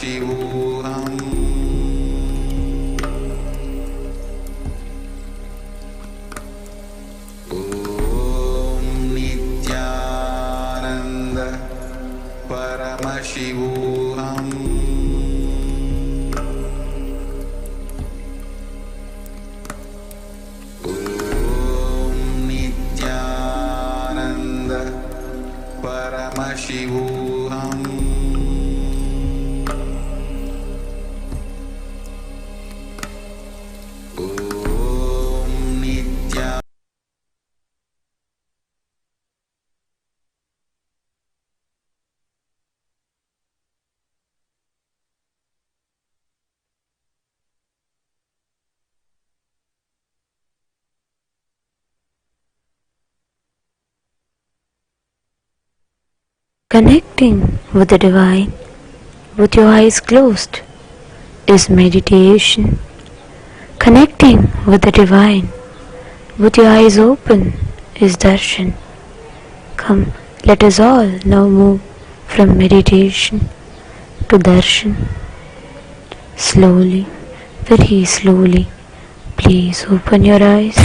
Paramashivoham. Om Nithyananda Paramashivoham. Om Nithyananda Paramashivoham. Connecting with the Divine with your eyes closed is meditation. Connecting with the Divine with your eyes open is darshan. Come, let us all now move from meditation to darshan. Slowly, very slowly, please open your eyes.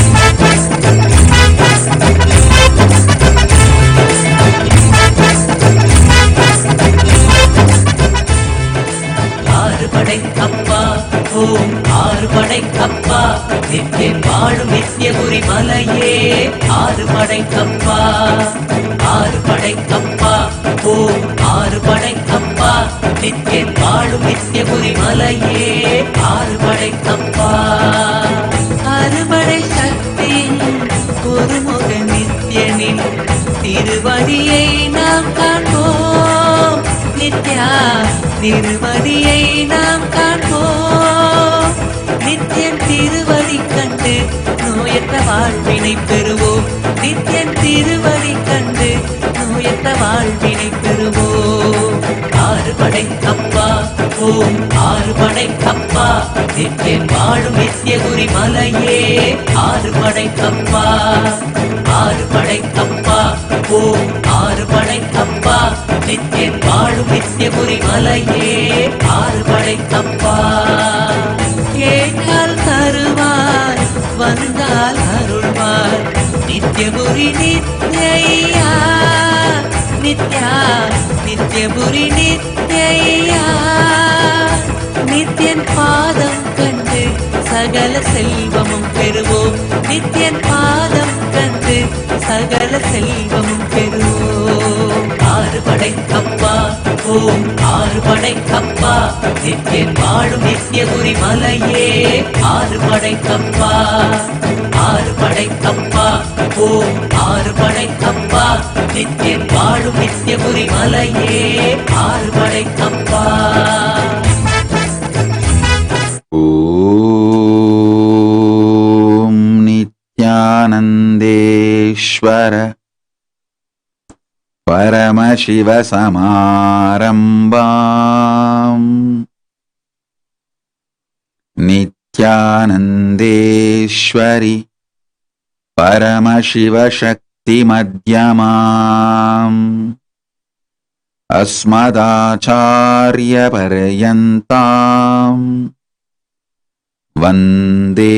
படைக்கப்பா ஓம் ஆறு படைக்கப்பா நித்தியம் வாழும் நித்தியபுரி மலையே ஆறு படைக்கப்பா ஆறு படைக்கப்பா ஓம் ஆறு படைக்கப்பா நித்தியம் வாழும் நித்தியபுரி மலையே ஆறு படைக்கப்பா அறுபடை சக்தியின் ஒருமுக நித்தியனின் திருவடியை நாம் காண்போம் நித்யா திருவடியை நாம் காண்போம் நித்தியன் திருவடி கண்டு நோயற்ற வாழ்வினை பெறுவோம் நித்தியன் திருவடி கண்டு நோயற்ற வாழ்வினை பெறுவோம் ஆறு படைக்கப்பா ஓம் ஆறு படைக்கப்பா நித்தியன் வாழும் நித்தியகுரி மலையே ஆறு படைக்கப்பா ஆறு படைக்கப்பா ஓம் ஆறு படைக்கப்பா நித்தியன் வாழும் நித்தியபுரி மலையே ஆறு படைக்கப்பா கேட்டால் தருவாய் வந்தால் அருள்வாய் நித்தியபுரி நித்யா நித்யா நித்தியபுரி நித்யா நித்தியன் பாதம் கண்டு சகல செல்வமும் பெறுவோம் நித்தியன் பாதம் கண்டு சகல செல்வமும் பெறுவோம் ஆறு படைக்கப்பா ஓம் ஆறு படைக்கப்பா நித்தியன் வாழும் நித்தியபுரி மலையே ஆறு படைக்கப்பா ஆறு படைக்கப்பா ஓம் ஆறு படைக்கப்பா நித்தியன் வாழும் நித்தியபுரி மலையே ஆறு படைக்கப்பா ஓம் நித்யானந்தேஸ்வர பரமசிவசமாரம்பாம் நித்யானந்தேஸ்வரி பரமசிவசக்திமத்யமாம் அஸ்மதாச்சார்யபர்யந்தாம் வந்தே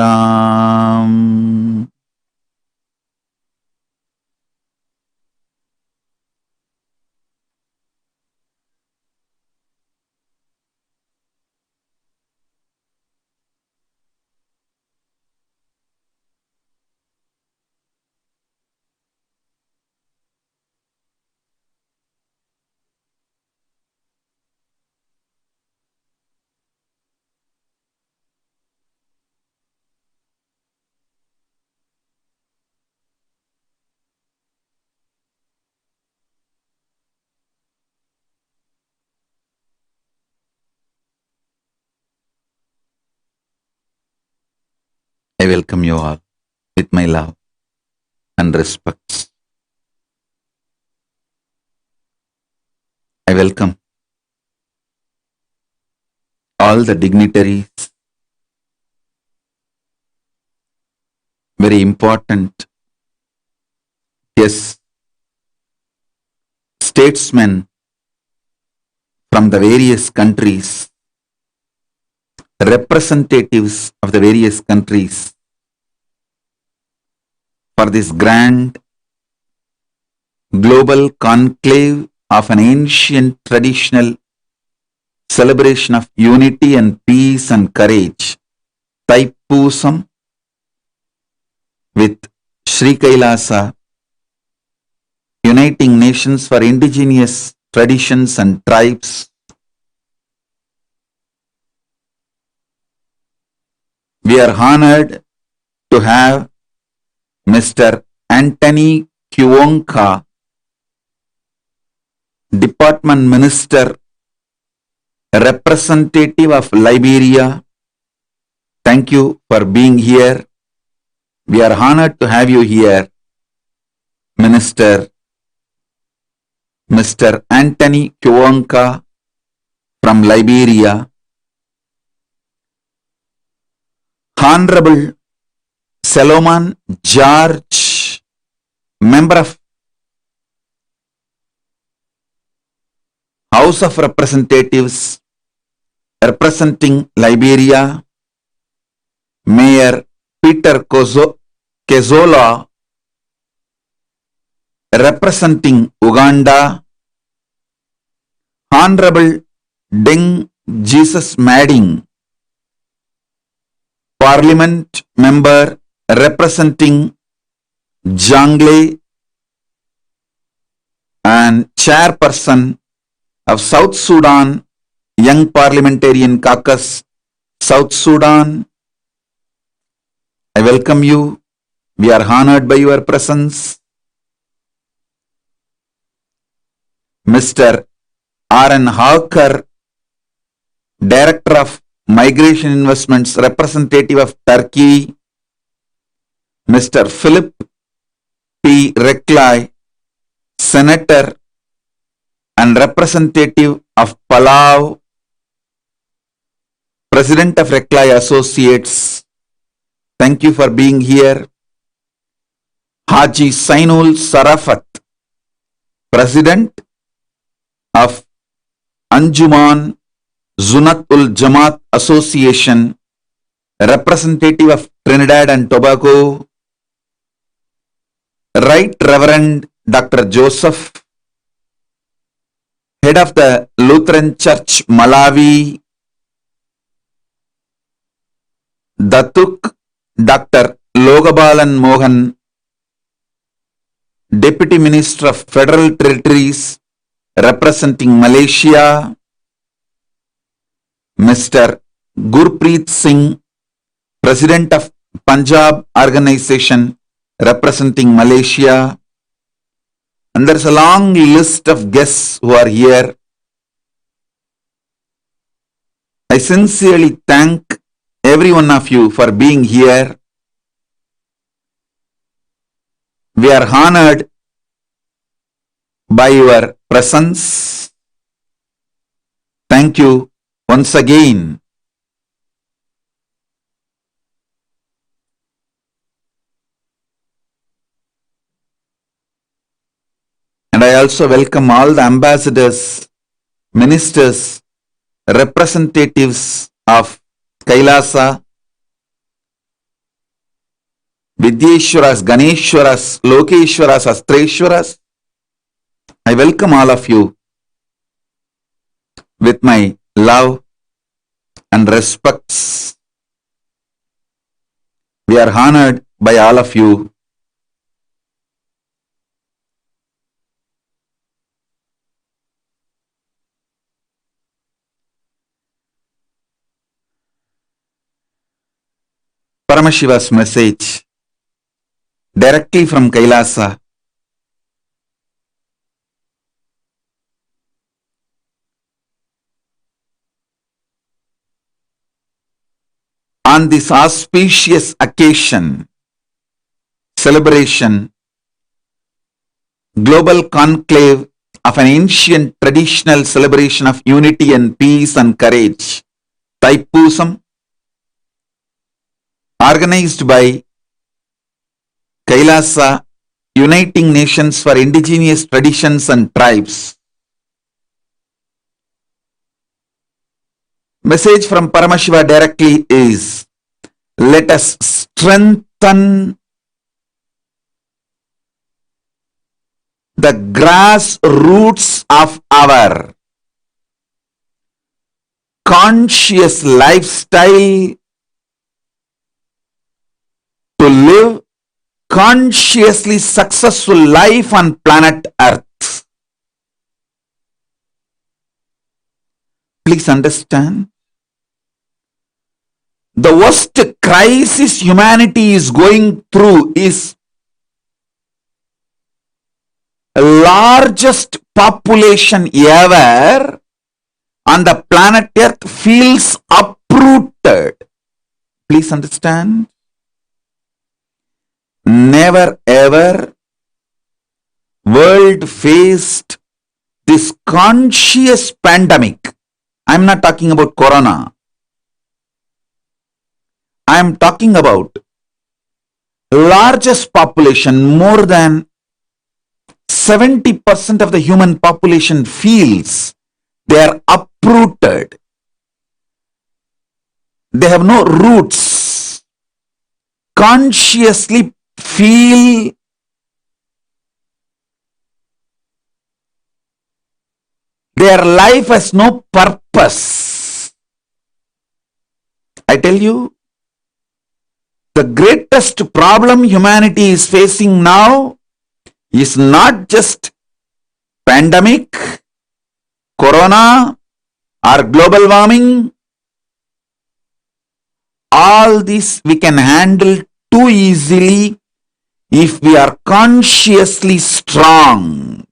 குருபரம்பராம். I welcome you all with my love and respects. I welcome all the dignitaries, very important, yes, statesmen from the various countries, representatives of the various countries, for this grand global conclave of an ancient traditional celebration of unity and peace and courage, Thaipusam, with Sri KAILASA, Uniting Nations for Indigenous Traditions and Tribes. We are honored to have Mr. Anthony Kiwonka, Department Minister, representative of Liberia. Thank you for being here. We are honored to have you here, Minister Mr. Anthony Kiwonka from Liberia. Honorable Solomon George, member of House of Representatives representing Liberia, Mayor Peter Kezola representing Uganda, Honorable Deng Jesus Mading, Parliament member representing Jangle and Chairperson of South Sudan Young Parliamentarian Caucus, South Sudan. I welcome you. We are honored by your presence. Mr. R.N. Hawker, Director of Migration Investments, representative of Turkey. Mr. Philip P. Reklai, Senator and representative of Palau, President of Reklai Associates. Thank you for being here. Haji Sainul Sarafat, President of Anjuman Zunatul Jamaat Association, representative of Trinidad and Tobago. Right Reverend Dr. Joseph, Head of the Lutheran Church Malawi. Datuk Dr. Logabalan Mohan, Deputy Minister of Federal Territories representing Malaysia. Mr. Gurpreet Singh, President of Punjab Organization representing Malaysia. And there's a long list of guests who are here. I sincerely thank every one of you for being here. We are honored by your presence. Thank you once again. And I also welcome all the ambassadors, ministers, representatives of KAILASA, Vidyeshwaras, Ganeshwaras, Lokeshwaras, Astreshwaras. I welcome all of you with my love and respects. We are honored by all of you. Paramashiva's message directly from KAILASA. On this auspicious occasion, celebration, global conclave of an ancient traditional celebration of unity and peace and courage, Thaipusam, organized by KAILASA, Uniting Nations for Indigenous Traditions and Tribes. Message from Paramashiva directly is, let us strengthen the grass roots of our conscious lifestyle to live consciously successful life on planet Earth. Please understand. The worst crisis humanity is going through is largest population ever on the planet Earth feels uprooted. Please understand. Never ever world faced this conscious pandemic. I'm not talking about corona. I am talking about largest population, more than 70% of the human population feels they are uprooted. They have no roots. Consciously feel their life has no purpose. I tell you, the greatest problem humanity is facing now is not just pandemic, corona, or global warming. All this we can handle too easily if we are consciously strong.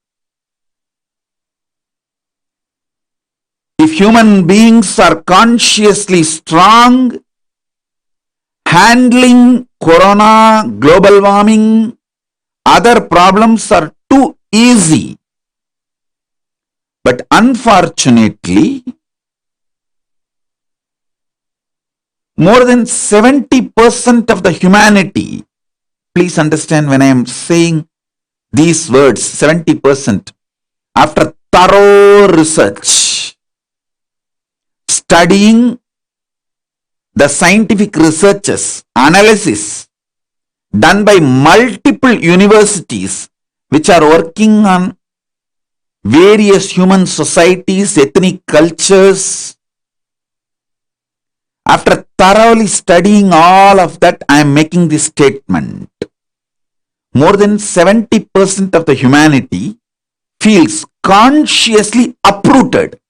If human beings are consciously strong, handling corona, global warming, other problems are too easy. But unfortunately, more than 70% of the humanity, please understand when I am saying these words, 70%, after thorough research, studying the scientific researches, analysis done by multiple universities which are working on various human societies, ethnic cultures. After thoroughly studying all of that, I am making this statement. More than 70% of the humanity feels consciously uprooted.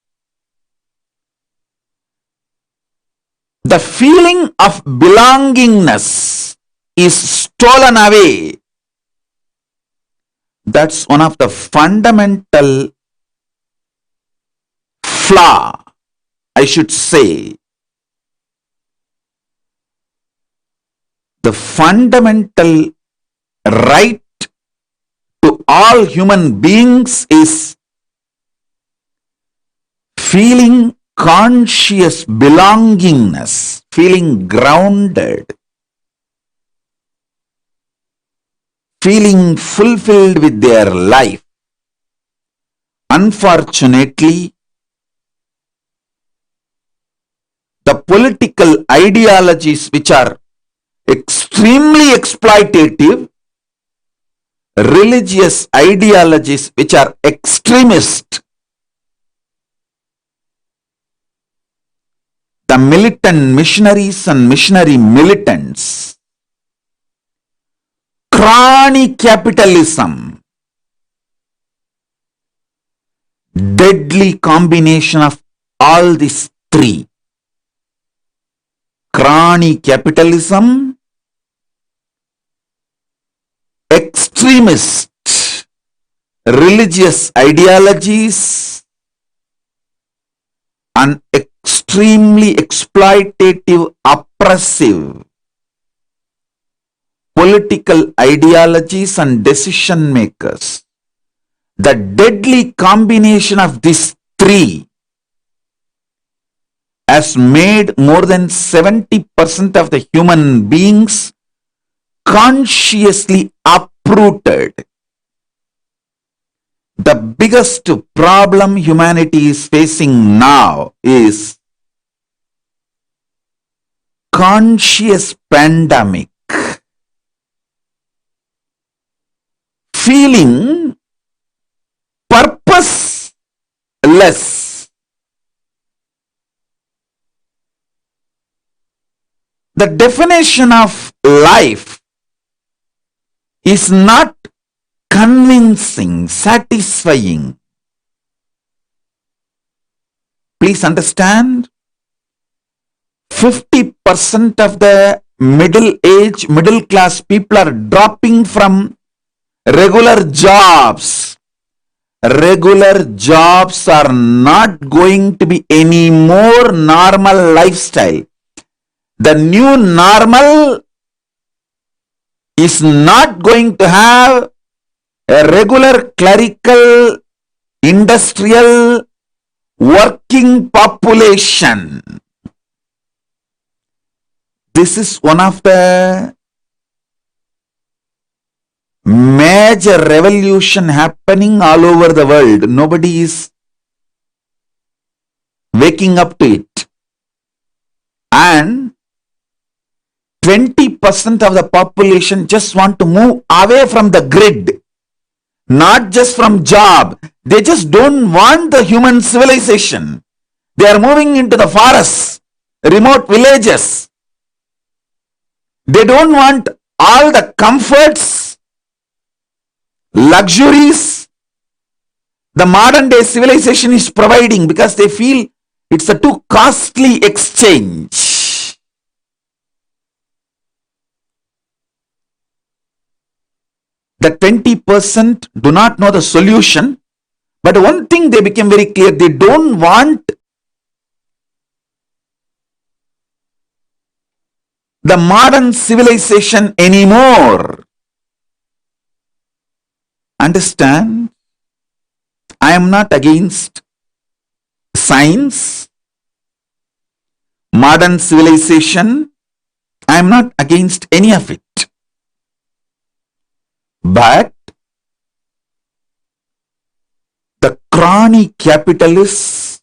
The feeling of belongingness is stolen away. That's one of the fundamental flaw, I should say. The fundamental right to all human beings is feeling conscious belongingness, feeling grounded, feeling fulfilled with their life. Unfortunately, the political ideologies which are extremely exploitative, religious ideologies which are extremist, the militant missionaries and missionary militants, crony capitalism, deadly combination of all these three. Crony capitalism, extremist religious ideologies, and extremely exploitative, oppressive political ideologies and decision makers. The deadly combination of these three has made more than 70% of the human beings consciously uprooted. The biggest problem humanity is facing now is conscious pandemic. Feeling purposeless. The definition of life is not convincing, satisfying. Please understand, 50% of the middle class people are dropping from regular jobs. Regular jobs are not going to be any more normal lifestyle. The new normal is not going to have a regular clerical, industrial, working population. This is one of the major revolution happening all over the world. Nobody is waking up to it. And 20% of the population just want to move away from the grid. Not just from job. They just don't want the human civilization. They are moving into the forests, remote villages. They don't want all the comforts, luxuries the modern day civilization is providing, because they feel it's a too costly exchange. The 20% do not know the solution, but one thing they became very clear: they don't want the modern civilization anymore. Understand? I am not against science, modern civilization. I am not against any of it. But the crony capitalists,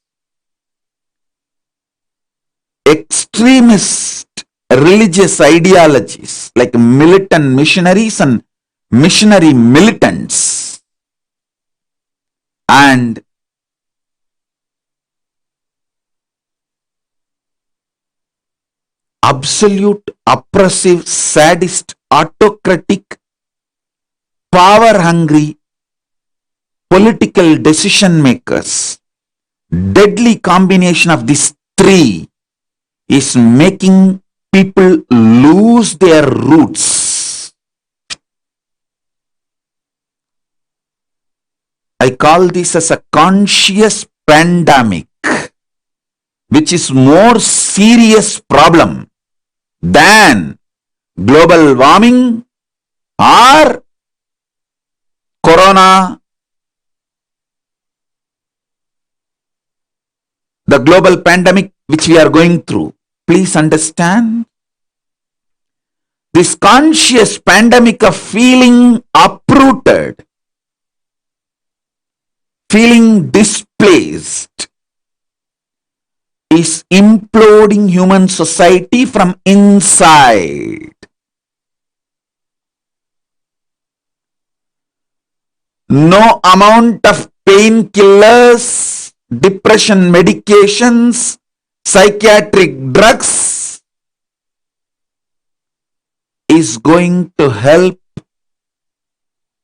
extremist religious ideologies like militant missionaries and missionary militants, and absolute oppressive, sadist, autocratic, power-hungry political decision makers, deadly combination of these three is making people lose their roots. I call this as a conscious pandemic, which is more serious problem than global warming or corona, the global pandemic which we are going through. Please understand, this conscious pandemic of feeling uprooted, feeling displaced, is imploding human society from inside. No amount of painkillers, depression medications, psychiatric drugs is going to help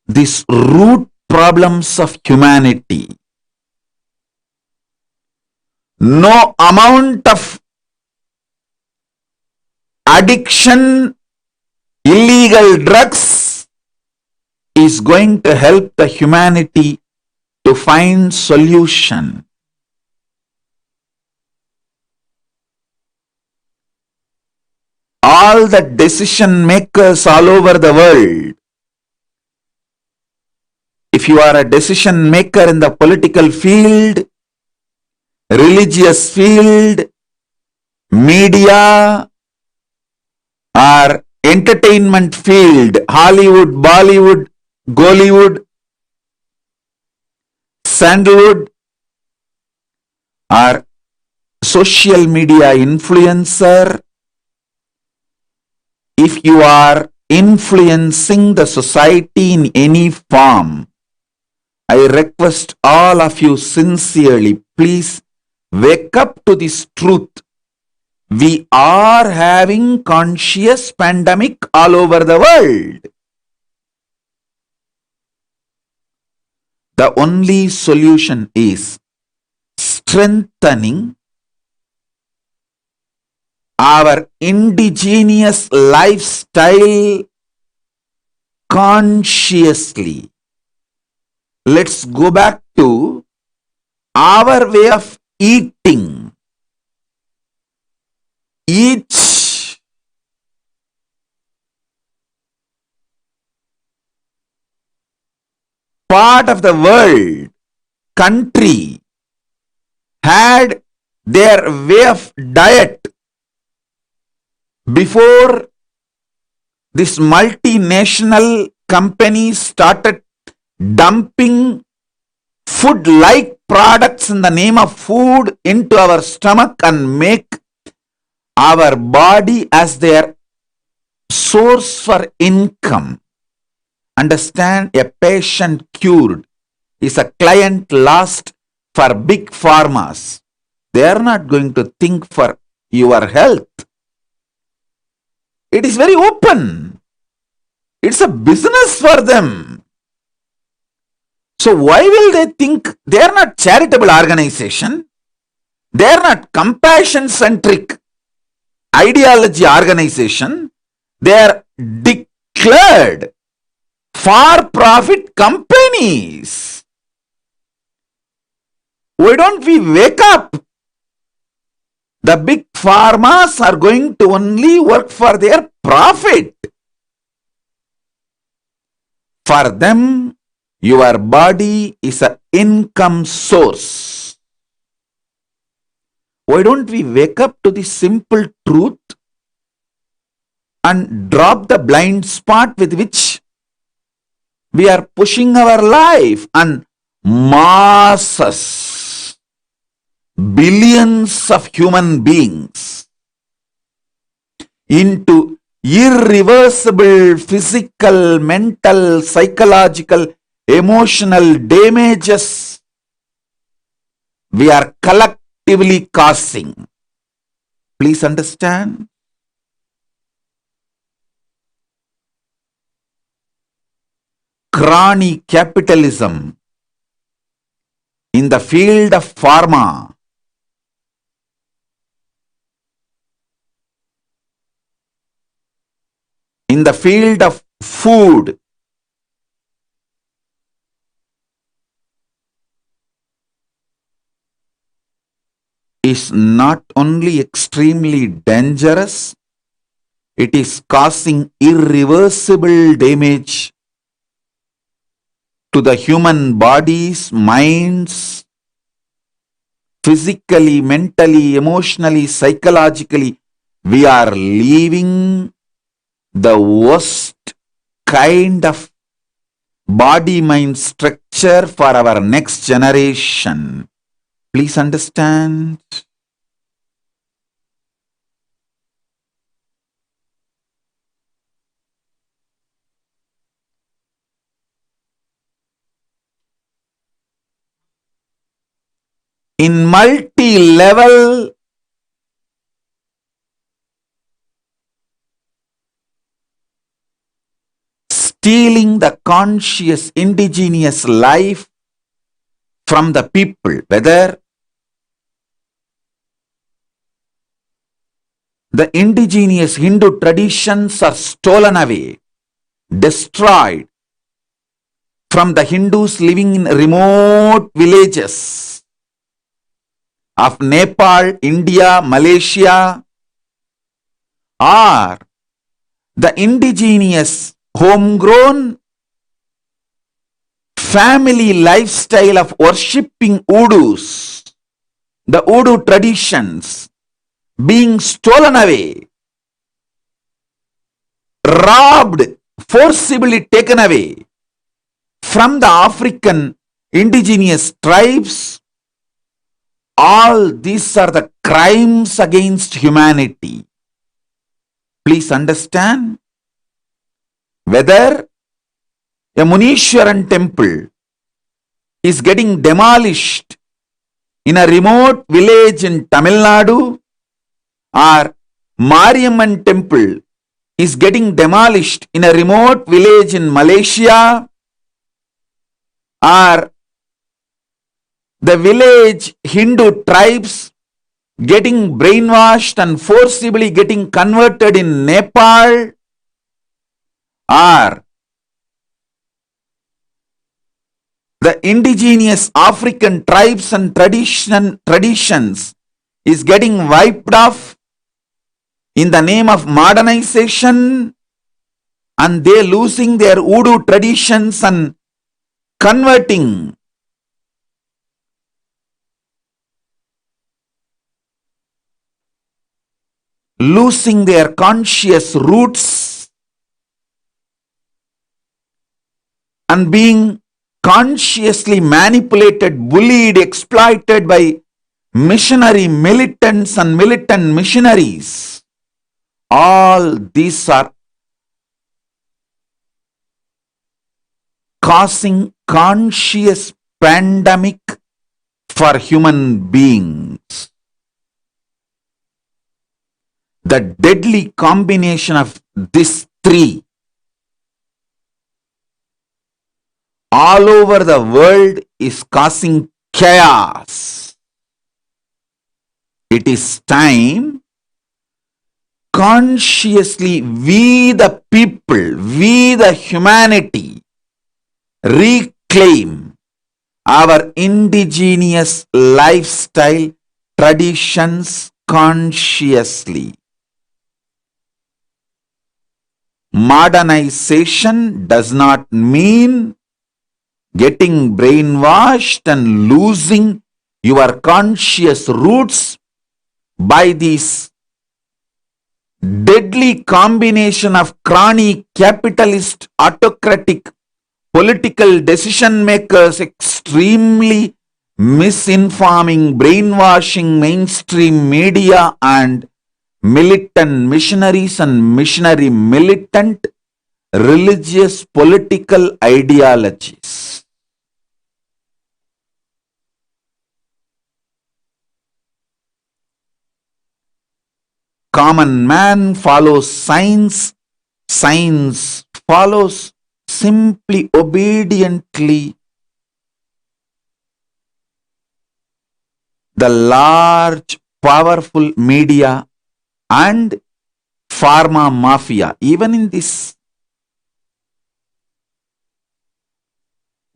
these root problems of humanity. No amount of addiction, illegal drugs is going to help the humanity to find solution. All the decision makers all over the world, if you are a decision maker in the political field, religious field, media, or entertainment field, Hollywood, Bollywood, Gollywood, Sandalwood, or social media influencer, If you are influencing the society in any form, I request all of you sincerely, please wake up to this truth. We are having conscious pandemic all over the world. The only solution is strengthening our indigenous lifestyle consciously. Let's go back to our way of eating. Each part of the world, country, had their way of diet before this multinational company started dumping food-like products in the name of food into our stomach and make our body as their source for income. Understand, a patient cured is a client lost for big pharmas. They are not going to think for your health. It is very open. It's a business for them. So why will they think? They are not charitable organization. They are not compassion-centric ideology organization. They are declared for-profit companies. Why don't we wake up? The big pharmas are going to only work for their profit. For them, your body is an income source. Why don't we wake up to the simple truth and drop the blind spot with which we are pushing our life, and masses, billions of human beings into irreversible physical, mental, psychological, emotional damages we are collectively causing. Please understand. Crony capitalism in the field of pharma, in the field of food, is not only extremely dangerous, it is causing irreversible damage to the human bodies, minds, physically, mentally, emotionally, psychologically. We are living the worst kind of body-mind structure for our next generation. Please understand. In multi-level stealing the conscious indigenous life from the people, whether the indigenous Hindu traditions are stolen away, destroyed from the Hindus living in remote villages of Nepal, India, Malaysia, or the indigenous homegrown family lifestyle of worshipping voodoos, the voodoo traditions being stolen away, robbed, forcibly taken away from the African indigenous tribes. All these are the crimes against humanity. Please understand, whether a Munishwaran temple is getting demolished in a remote village in Tamil Nadu, or Mariamman temple is getting demolished in a remote village in Malaysia, or the village Hindu tribes getting brainwashed and forcibly getting converted in Nepal, or the indigenous African tribes and traditions is getting wiped off in the name of modernization, and they losing their voodoo traditions and converting losing their conscious roots and being consciously manipulated, bullied, exploited by missionary militants and militant missionaries. All these are causing conscious pandemic for human beings. The deadly combination of these three all over the world is causing chaos. It is time consciously we the people, we the humanity reclaim our indigenous lifestyle traditions consciously. Modernization does not mean getting brainwashed and losing your conscious roots by this deadly combination of crony capitalist autocratic political decision makers extremely misinforming, brainwashing mainstream media and militant missionaries and missionary militant religious political ideologies. Common man follows science, science follows simply obediently the large powerful media and pharma mafia. Even in this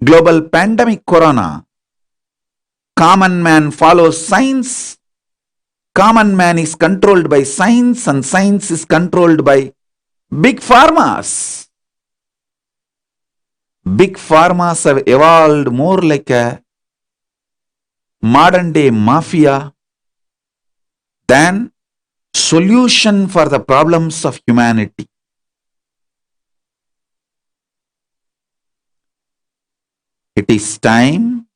global pandemic corona, common man follows science. Common man is controlled by science and science is controlled by big pharmas. Big pharmas have evolved more like a modern day mafia than solution for the problems of humanity. It is time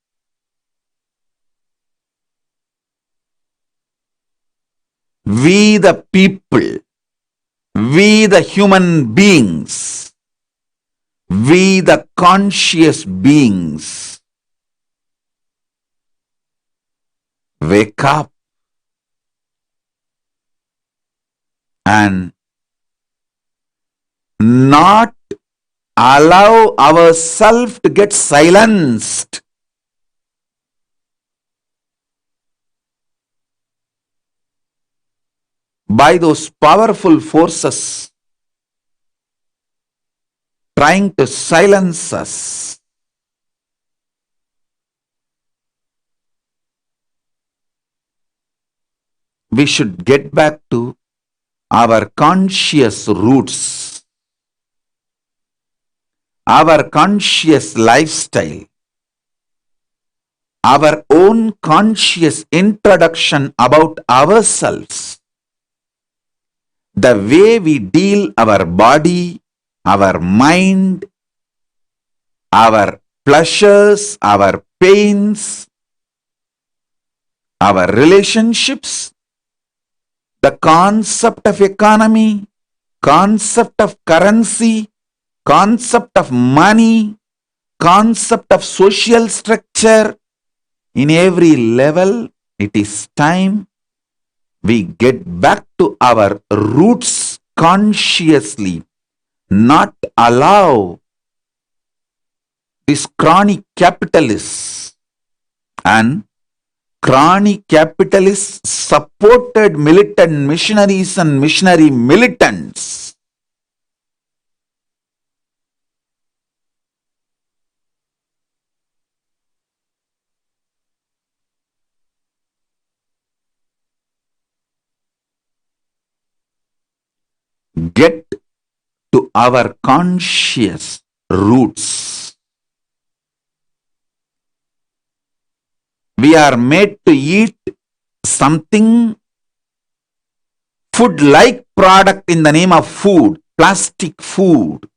we the people, we the human beings, we the conscious beings wake up and not allow ourselves to get silenced by those powerful forces trying to silence us. We should get back to our conscious roots, our conscious lifestyle, our own conscious introduction about ourselves, the way we deal our body, our mind, our pleasures, our pains, our relationships, the concept of economy, concept of currency, concept of money, concept of social structure, in every level, it is time we get back to our roots consciously, not allow this chronic capitalists and chronic capitalists supported militant missionaries and missionary militants get to our conscious roots. We are made to eat something food-like product in the name of food, plastic food,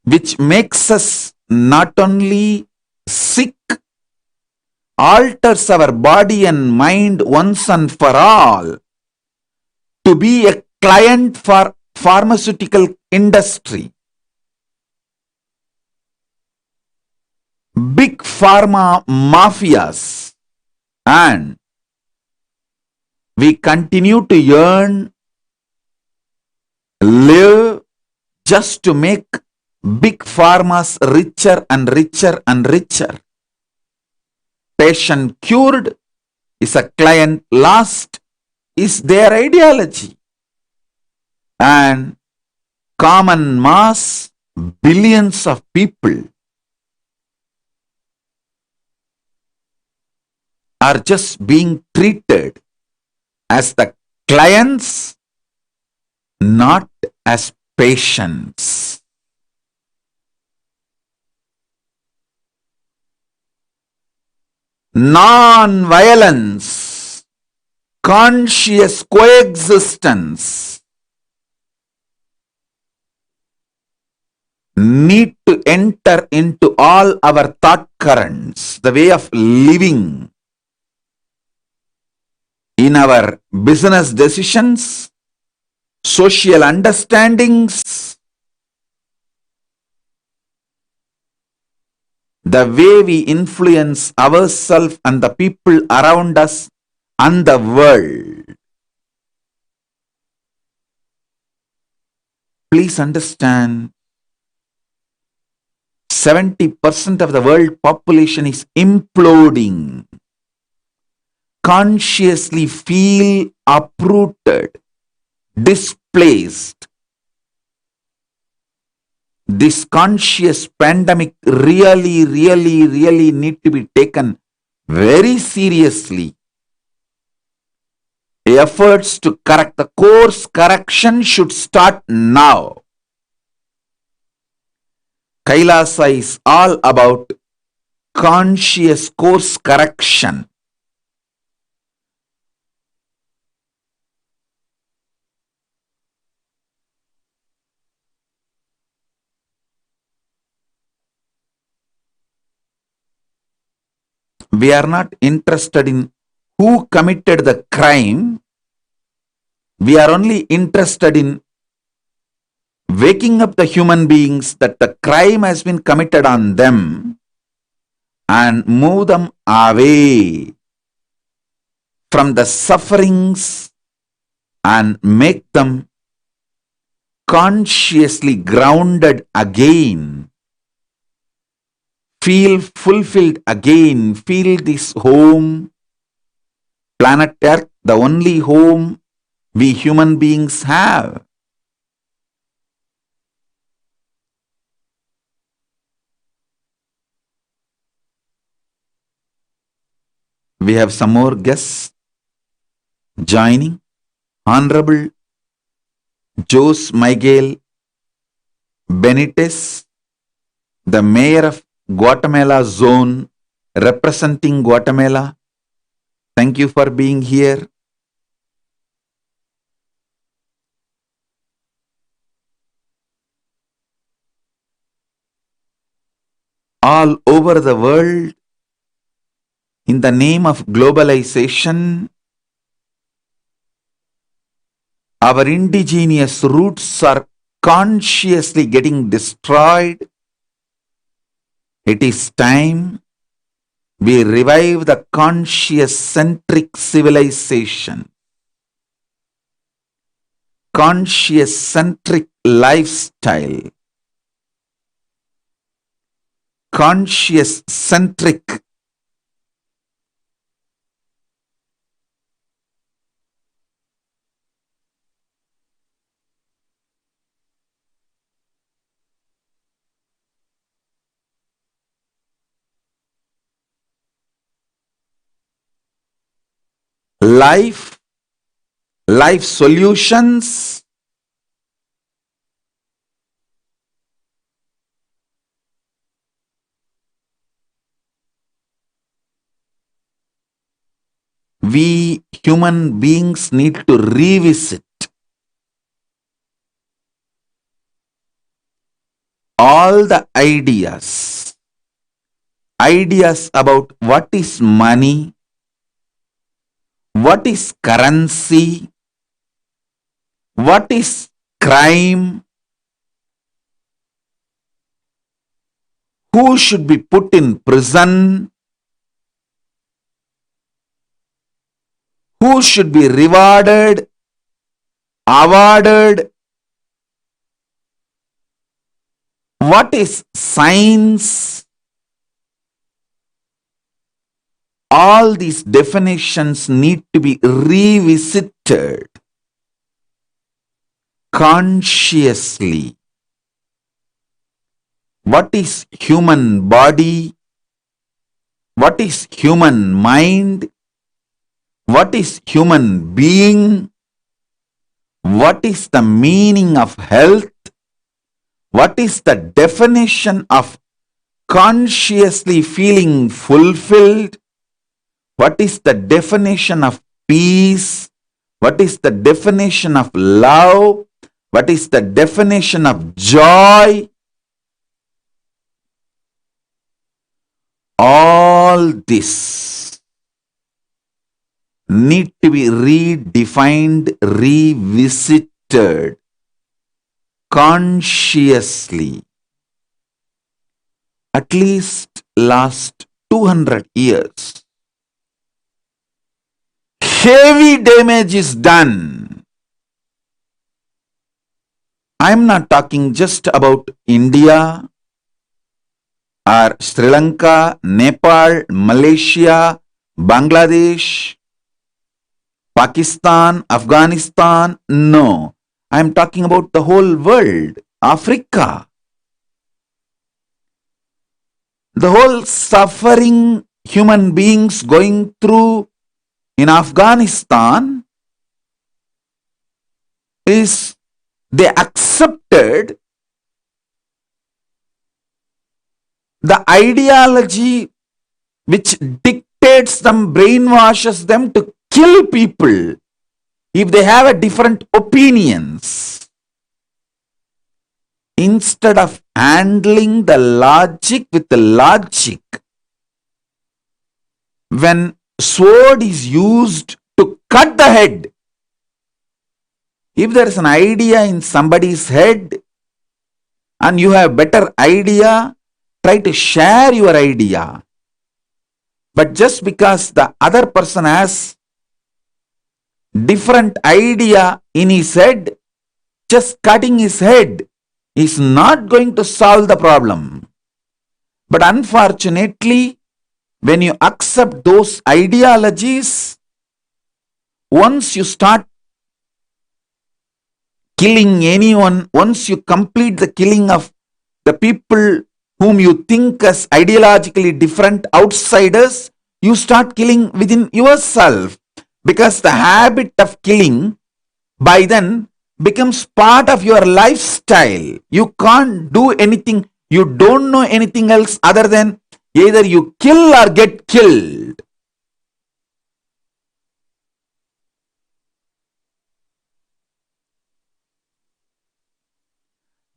which makes us not only sick, alters our body and mind once and for all, to be a client for pharmaceutical industry. Big pharma mafias, and we continue to earn, live just to make big pharmas richer and richer and richer. Patient cured is a client lost is their ideology. And common mass, billions of people are just being treated as the clients, not as patients. Non-violence, conscious coexistence need to enter into all our thought currents, the way of living, in our business decisions, social understandings, the way we influence ourselves and the people around us and the world. Please understand, 70% of the world population is imploding. Consciously feel uprooted, displaced. This conscious pandemic really need to be taken very seriously. Efforts to correct the course correction should start now. KAILASA is all about conscious course correction. We are not interested in who committed the crime. We are only interested in waking up the human beings that the crime has been committed on them and move them away from the sufferings and make them consciously grounded again. Feel fulfilled again. Feel this home, planet Earth, the only home we human beings have. We have some more guests joining. Honorable Jose Miguel Benitez, the Mayor of Guatemala Zone, representing Guatemala. Thank you for being here. All over the world, in the name of globalization, Our indigenous roots are consciously getting destroyed. It is time we revive the conscious-centric civilization, conscious-centric lifestyle, conscious-centric life, life solutions. We human beings need to revisit all the ideas about what is money, what is currency, what is crime, who should be put in prison, who should be rewarded, awarded, what is science. All these definitions need to be revisited consciously. What is human body? What is human mind? What is human being? What is the meaning of health? What is the definition of consciously feeling fulfilled? What is the definition of peace? What is the definition of love? What is the definition of joy? All this need to be redefined, revisited consciously. At least last 200 years, heavy damage is done. I'm not talking just about India or Sri Lanka, Nepal, Malaysia, Bangladesh, Pakistan, Afghanistan. No, I'm talking about the whole world, Africa. The whole suffering human beings going through in Afghanistan is they accepted the ideology which dictates them, brainwashes them to kill people if they have a different opinions. Instead of handling the logic with the logic, when sword is used to cut the head, if there is an idea in somebody's head and you have better idea, try to share your idea. But just because the other person has different idea in his head, just cutting his head is not going to solve the problem. But unfortunately, when you accept those ideologies, once you start killing anyone, once you complete the killing of the people whom you think as ideologically different outsiders, you start killing within yourself, because the habit of killing by then becomes part of your lifestyle. You can't do anything, you don't know anything else other than either you kill or get killed.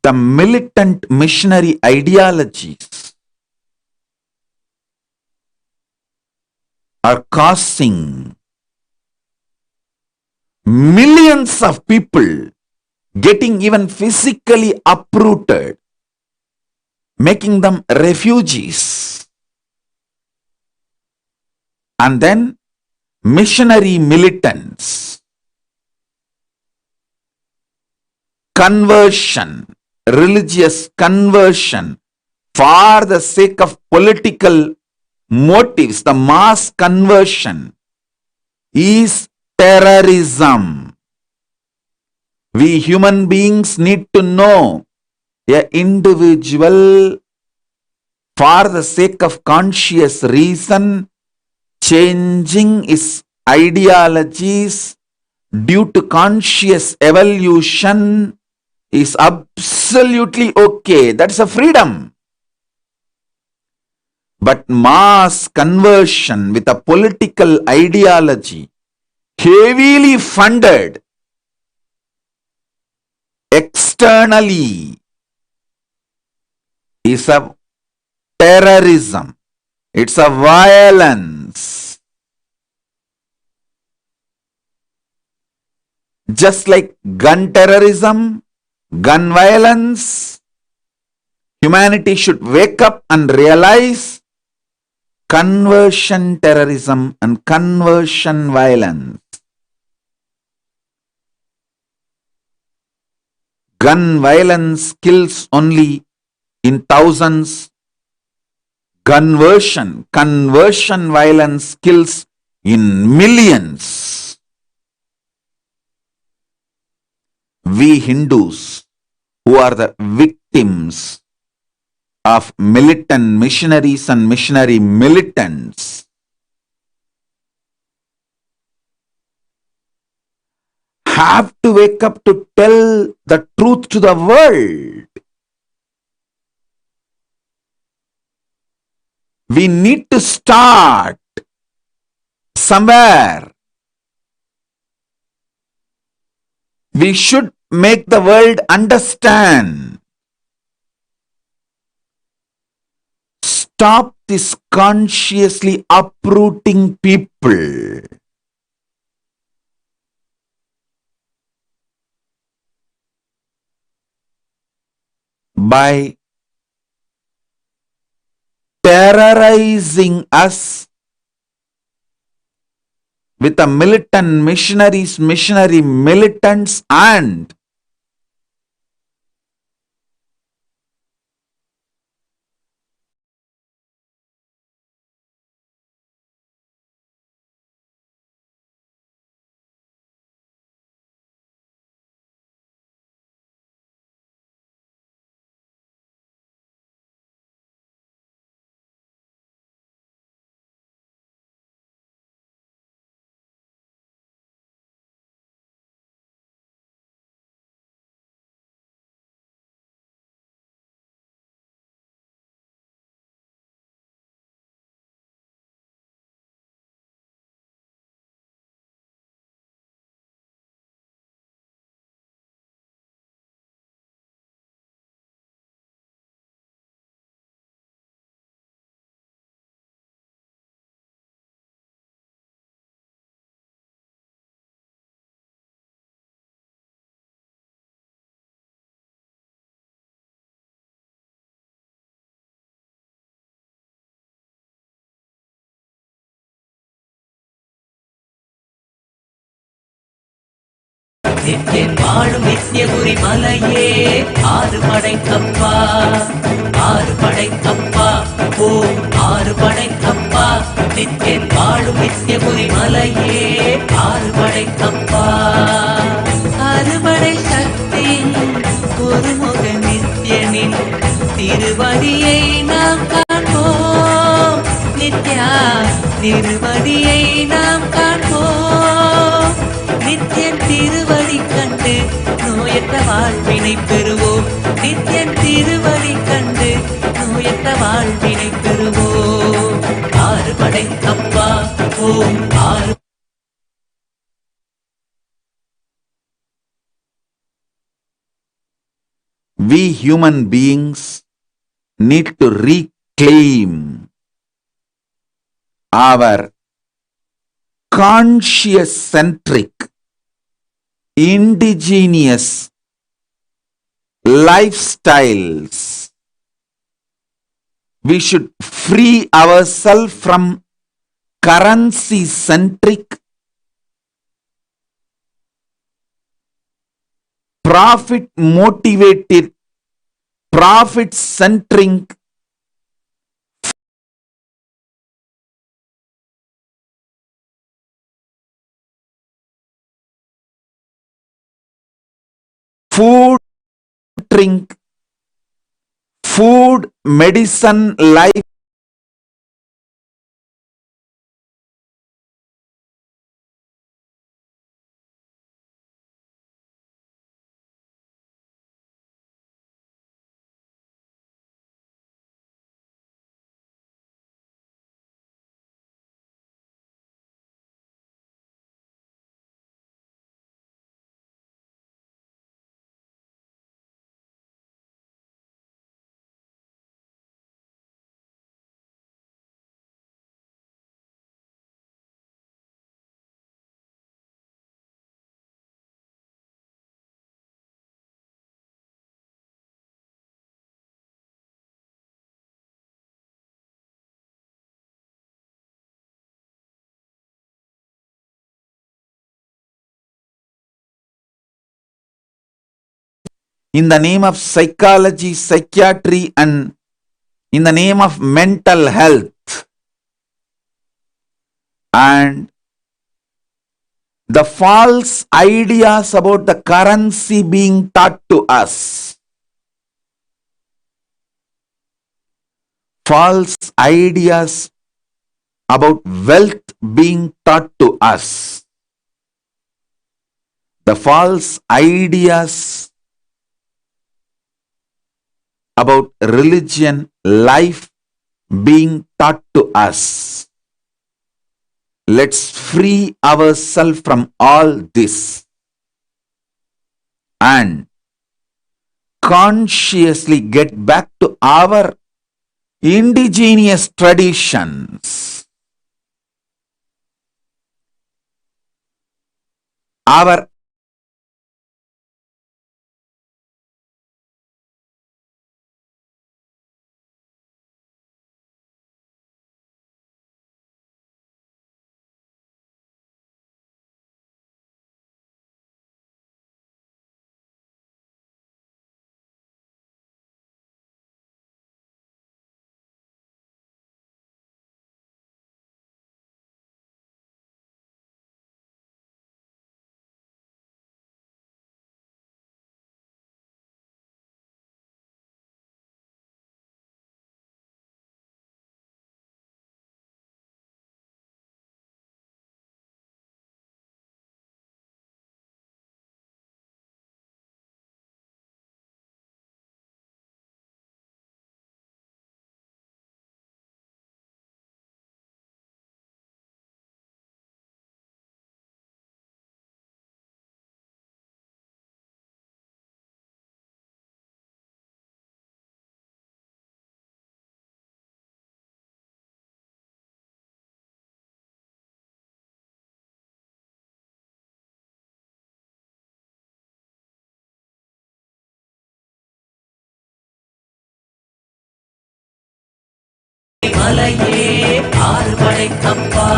The militant missionary ideologies are causing millions of people getting even physically uprooted, making them refugees. And then missionary militants, conversion, religious conversion for the sake of political motives, the mass conversion is terrorism. We human beings need to know an individual for the sake of conscious reason changing his ideologies due to conscious evolution is absolutely okay. That's a freedom. But mass conversion with a political ideology heavily funded externally is a terrorism. It's a violence. Just like gun terrorism, gun violence, humanity should wake up and realize conversion terrorism and conversion violence. Gun violence kills only in thousands. Conversion violence kills in millions. We Hindus, who are the victims of militant missionaries and missionary militants, have to wake up to tell the truth to the world. We need to start somewhere. We should make the world understand. Stop this consciously uprooting people. By terrorizing us with the militant missionaries, missionary militants, and Nithiyan வாழும் நித்தியபுரி மலையே ஆறு படைக்கப்பா, ஆறு படைக்கப்பா, ஓம் ஆறு படைக்கப்பா. நித்தியன் வாழும் நித்தியபுரி மலையே ஆறு படைக்கப்பா. அறுபடை சக்தியின் ஒருமுக நித்தியனின் திருவடியை நாம் காண்போம். நித்யா திருவடியை நாம் காண்போம். நித்தியன் திருவடி கண்டு நோயற்ற வாழ்வினை பெறுவோம். நித்தியன் திருவடி கண்டு நோயற்ற வாழ்வினை பெறுவோம். ஆறு படைக்கப்பா, ஓம் ஆறு. we human beings need to reclaim our conscious centric indigenous lifestyles. We should free ourselves from currency centric, profit motivated, profit centric, food drink, food medicine life in the name of psychology, psychiatry, and in the name of mental health, and the false ideas about the currency being taught to us, false ideas about wealth being taught to us, the false ideas about religion, life being taught to us. Let's free ourselves from all this and consciously get back to our indigenous traditions, our மலையே பார்வடைக்கப்பா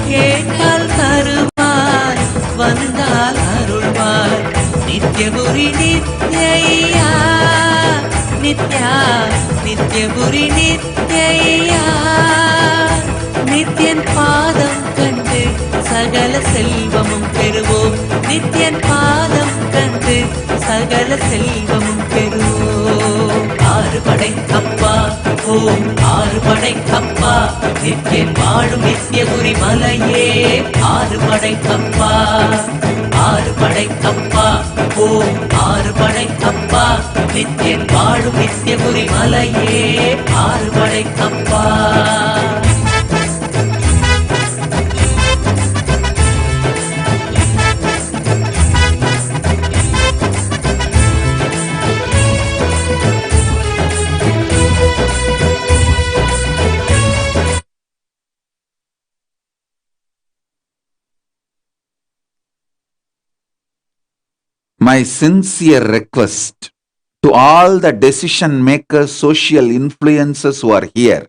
கேட்டால் தருவாய் வந்தால் அருள்வாய் நித்யபுரி நித்யா நித்யா நித்யபுரி நித்யா நித்யன் பாதம் கண்டு சகல செல்வமும் பெறுவோம் நித்யன் பாதம் கண்டு சகல செல்வமும் பெறுவோம் ஆறுபடை கப்பா ஓம் ஆறுபடை கப்பா நித்யன் வாழும் நித்யபுரி மலையே ஆறுபடை கப்பா ஆறுபடை கப்பா ஓம் ஆறுபடை கப்பா நித்யன் வாழும் நித்யபுரி மலையே ஆறுபடை கப்பா my sincere request to all the decision makers, social influencers who are here.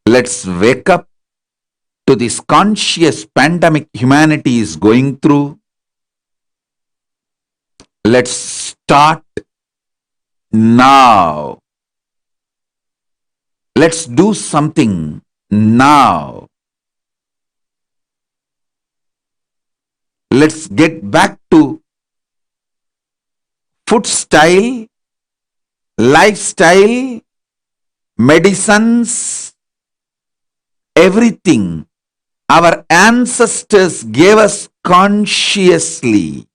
Let's wake up to this conscious pandemic humanity is going through. Let's start now. Let's do something now. Let's get back to food style, lifestyle, medicines, everything our ancestors gave us consciously.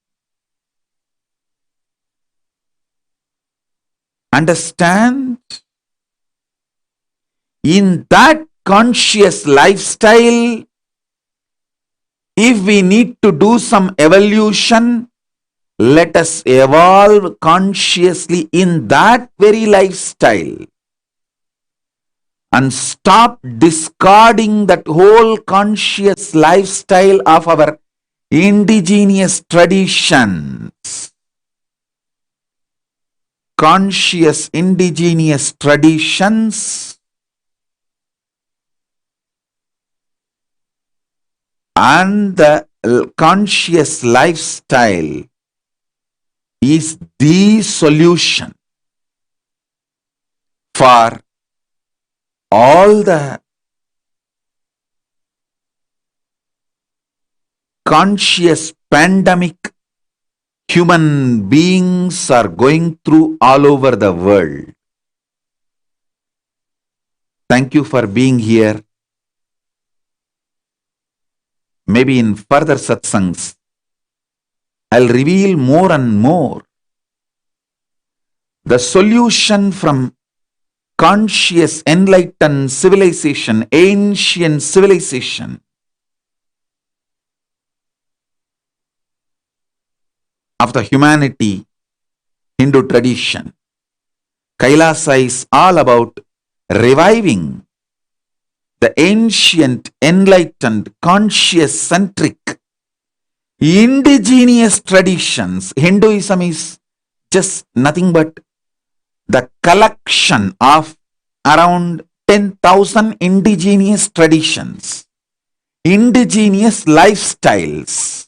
Understand? In that conscious lifestyle, if we need to do some evolution, let us evolve consciously in that very lifestyle and stop discarding that whole conscious lifestyle of our indigenous traditions. Conscious indigenous traditions and the conscious lifestyle is the solution for all the conscious pandemic human beings are going through all over the world. Thank you for being here. Maybe in further satsangs, I'll reveal more and more the solution from conscious enlightened civilization, ancient civilization of the humanity, Hindu tradition. KAILASA is all about reviving the ancient, enlightened, conscious-centric, indigenous traditions. Hinduism is just nothing but the collection of around 10,000 indigenous traditions, indigenous lifestyles.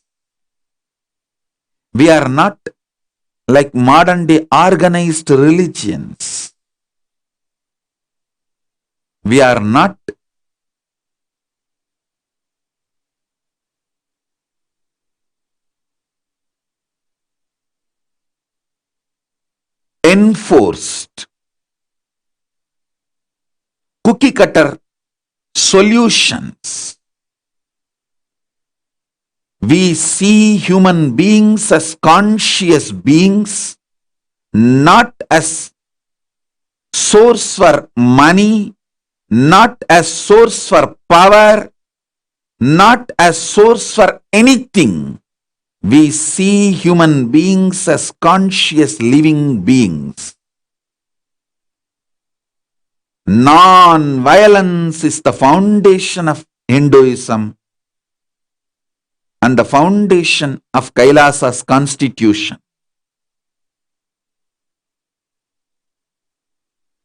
We are not like modern day organized religions. We are not enforced cookie cutter solutions. We see human beings as conscious beings, not as source for money, not as source for power, not as source for anything. We see human beings as conscious living beings. Non-violence is the foundation of Hinduism and the foundation of KAILASA's constitution.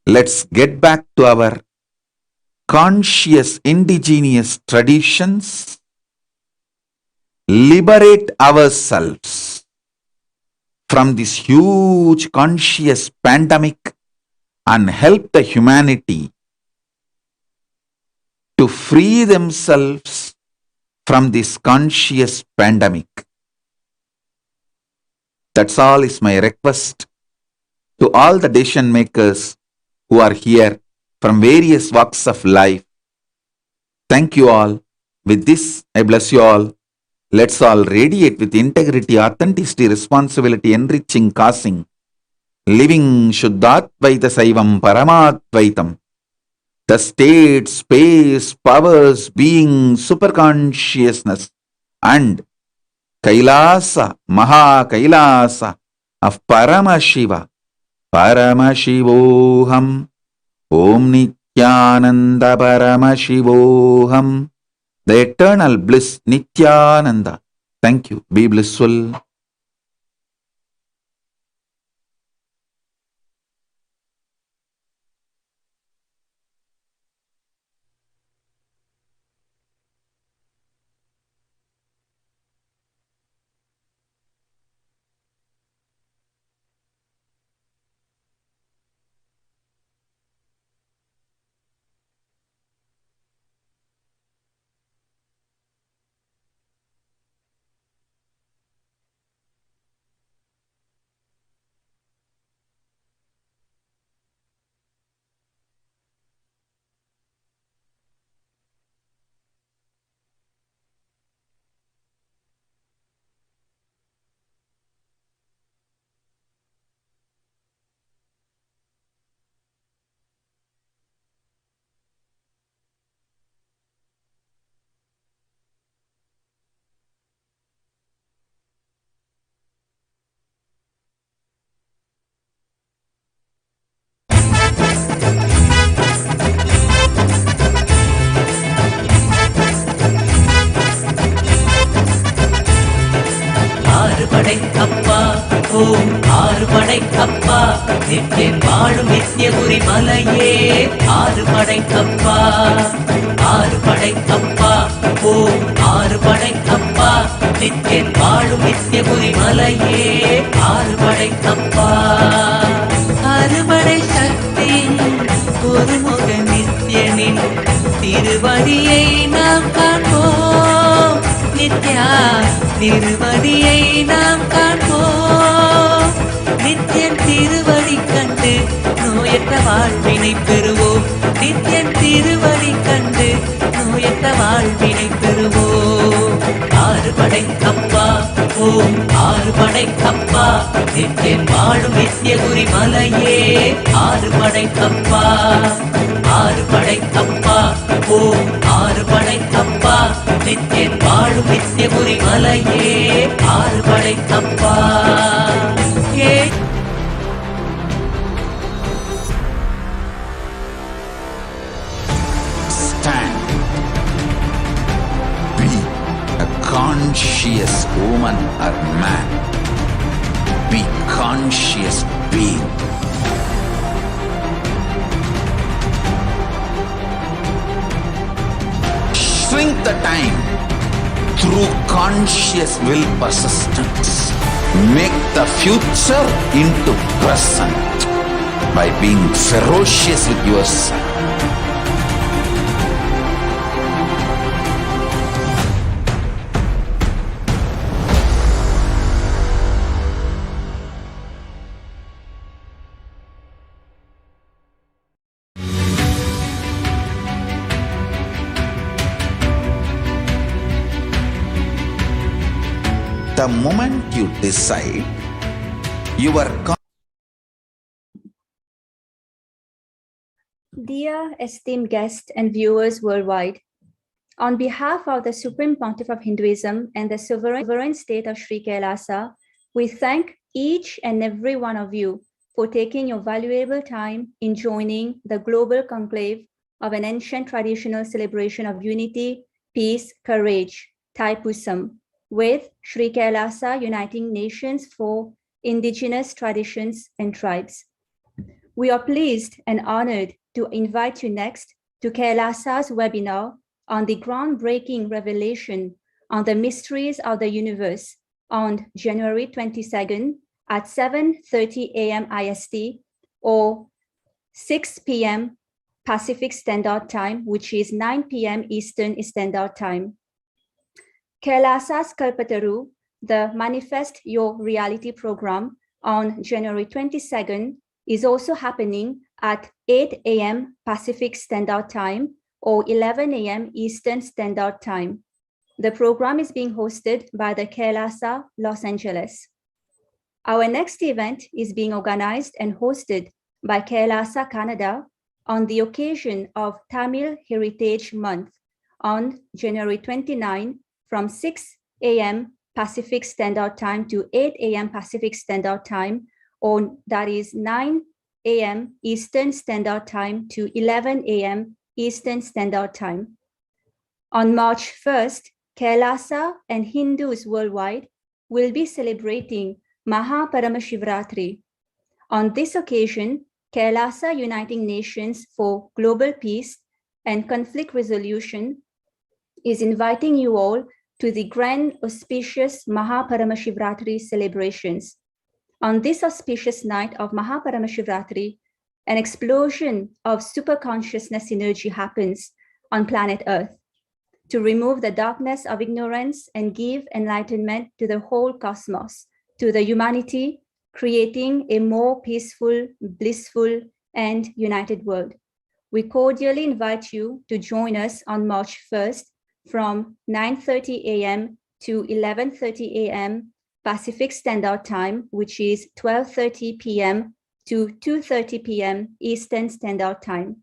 Let's get back to our conscious indigenous traditions, liberate ourselves from this huge conscious pandemic and help the humanity to free themselves from this conscious pandemic. That's all is my request to all the decision makers who are here from various walks of life. Thank you all. With this, I bless you all. Let's all radiate with integrity, authenticity, responsibility, enriching, causing, living Shuddhatvaita Saivam Paramadvaitam. The state, space, powers, being, superconsciousness, and KAILASA, Maha KAILASA of Paramashiva, Paramashivoham, Om Nithyananda Paramashivoham, the eternal bliss Nithyananda Thank you. Be blissful. ஆறுபடை அப்பா ஓம் ஆறுபடை அப்பா நித்தியன் வாழும் நித்தியபுரி மலையே ஆறுபடை அப்பா ஆறுபடை அப்பா ஓம் ஆறுபடை அப்பா நித்தியன் வாழும் நித்தியபுரி மலையே ஆறுபடை அப்பா அறுபடை சக்தி ஒருமுக நித்தியனின் திருவடியை நாம் காண்போம் நித்யா திருவடியை நாம் காண்போம் நித்தியன் திருவடி கண்டு நோயற்ற வாழ்வினை பெறுவோம் நித்தியன் திருவடி கண்டு நோயற்ற வாழ்வினை பெறுவோம் ஆறுபடை அப்பா ஓம் ஆறுபடை அப்பா நித்தியன் வாழும் நித்தியபுரி மலையே ஆறுபடை அப்பா ஆறுபடை அப்பா ஓம் ஆறுபடை அப்பா நித்தியன் வாழும் நித்தியபுரி மலையே ஆறுபடை அப்பா Stand. Be a conscious woman or man. Be conscious being. Shrink the time through conscious will persistence. Make the future into present by being ferocious with yourself. The moment you decide, your Dear esteemed guests and viewers worldwide, on behalf of the Supreme Pontiff of Hinduism and the sovereign state of Sri KAILASA, we thank each and every one of you for taking your valuable time in joining the global conclave of an ancient traditional celebration of unity, peace, courage, Thaipusam, with Sri KAILASA Uniting Nations for Indigenous Traditions and Tribes. We are pleased and honored to invite you next to KAILASA's webinar on the groundbreaking revelation on the mysteries of the universe on January 22nd at 7:30 a.m. IST or 6 p.m. Pacific Standard Time, which is 9 p.m. Eastern Standard Time. KAILASA's Kalpataru, the Manifest Your Reality program on January 22nd is also happening at 8 a.m. Pacific Standard Time or 11 a.m. Eastern Standard Time. The program is being hosted by the KAILASA Los Angeles. Our next event is being organized and hosted by KAILASA Canada on the occasion of Tamil Heritage Month on January 29 from 6 a.m. Pacific Standard Time to 8 a.m. Pacific Standard Time, or that is 9 a.m. Eastern Standard Time to 11 a.m. Eastern Standard Time. On March 1st, KAILASA and Hindus worldwide will be celebrating Paramashivaratri. On this occasion, KAILASA Uniting Nations for Global Peace and Conflict Resolution is inviting you all to the grand auspicious Paramashivaratri celebrations. On this auspicious night of Paramashivaratri, an explosion of superconsciousness energy happens on planet Earth to remove the darkness of ignorance and give enlightenment to the whole cosmos, to the humanity, creating a more peaceful, blissful, and united world. We cordially invite you to join us on March 1st from 9:30 a.m. to 11:30 a.m. Pacific Standard Time, which is 12:30 p.m. to 2:30 p.m. Eastern Standard Time.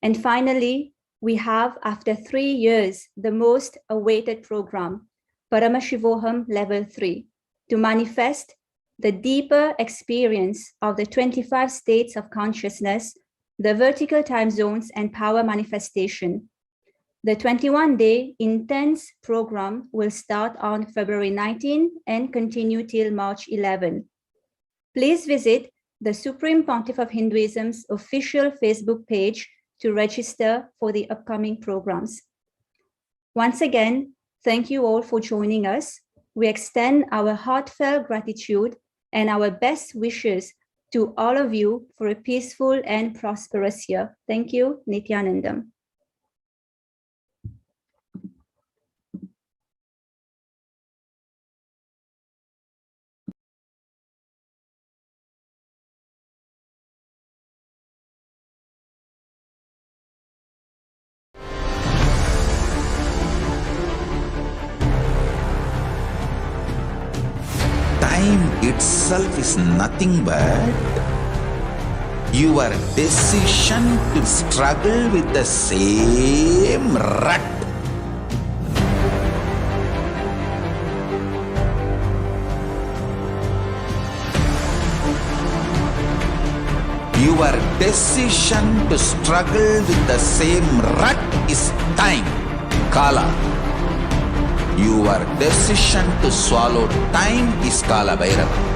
And finally, we have, after 3 years, the most awaited program, Paramashivoham Level 3, to manifest the deeper experience of the 25 states of consciousness, the vertical time zones, and power manifestation. The 21-day intense program will start on February 19 and continue till March 11. Please visit the Supreme Pontiff of Hinduism's official Facebook page to register for the upcoming programs. Once again, thank you all for joining us. We extend our heartfelt gratitude and our best wishes to all of you for a peaceful and prosperous year. Thank you, Nithyanandam. Time itself is nothing but your decision to struggle with the same rut. Your decision to struggle with the same rut is time, Kala. Your decision to swallow time is Kala Bhairava.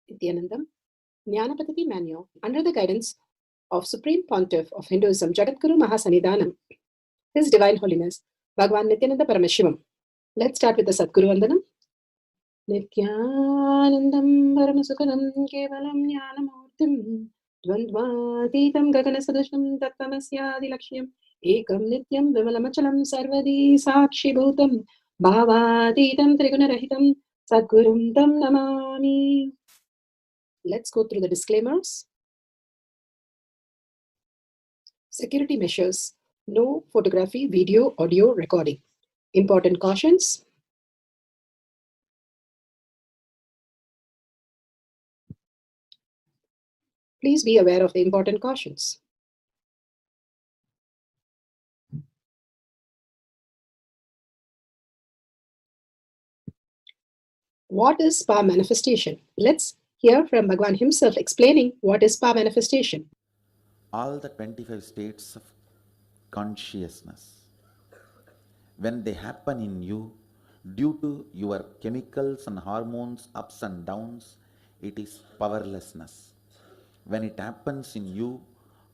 Nithyanandam, Jnanapatati Manual, under the guidance of Supreme Pontiff of Hinduism, Jagadguru Mahasanidhanam, His Divine Holiness, Bhagavan Nithyananda Paramashivam. Let's start with the Sadguru Vandanam. Nithyanandam Paramasukhanam Kevalam Jnanamurtim Dvandvatitam Gaganasadusham Tattvamasya Lakshmam Ekam Nityam Vimalamachalam Sarvadi Sakshi Bhutam Bhavatitam Trigunarahitam Sadgurum Tam Namami. Let's go through the disclaimers. Security measures. No photography, video, audio recording. Important cautions. Please be aware of the important cautions. What is power manifestation? Let's hear from Bhagwan himself explaining what is power manifestation. All the 25 states of consciousness, when they happen in you, due to your chemicals and hormones ups and downs, it is powerlessness. When it happens in you,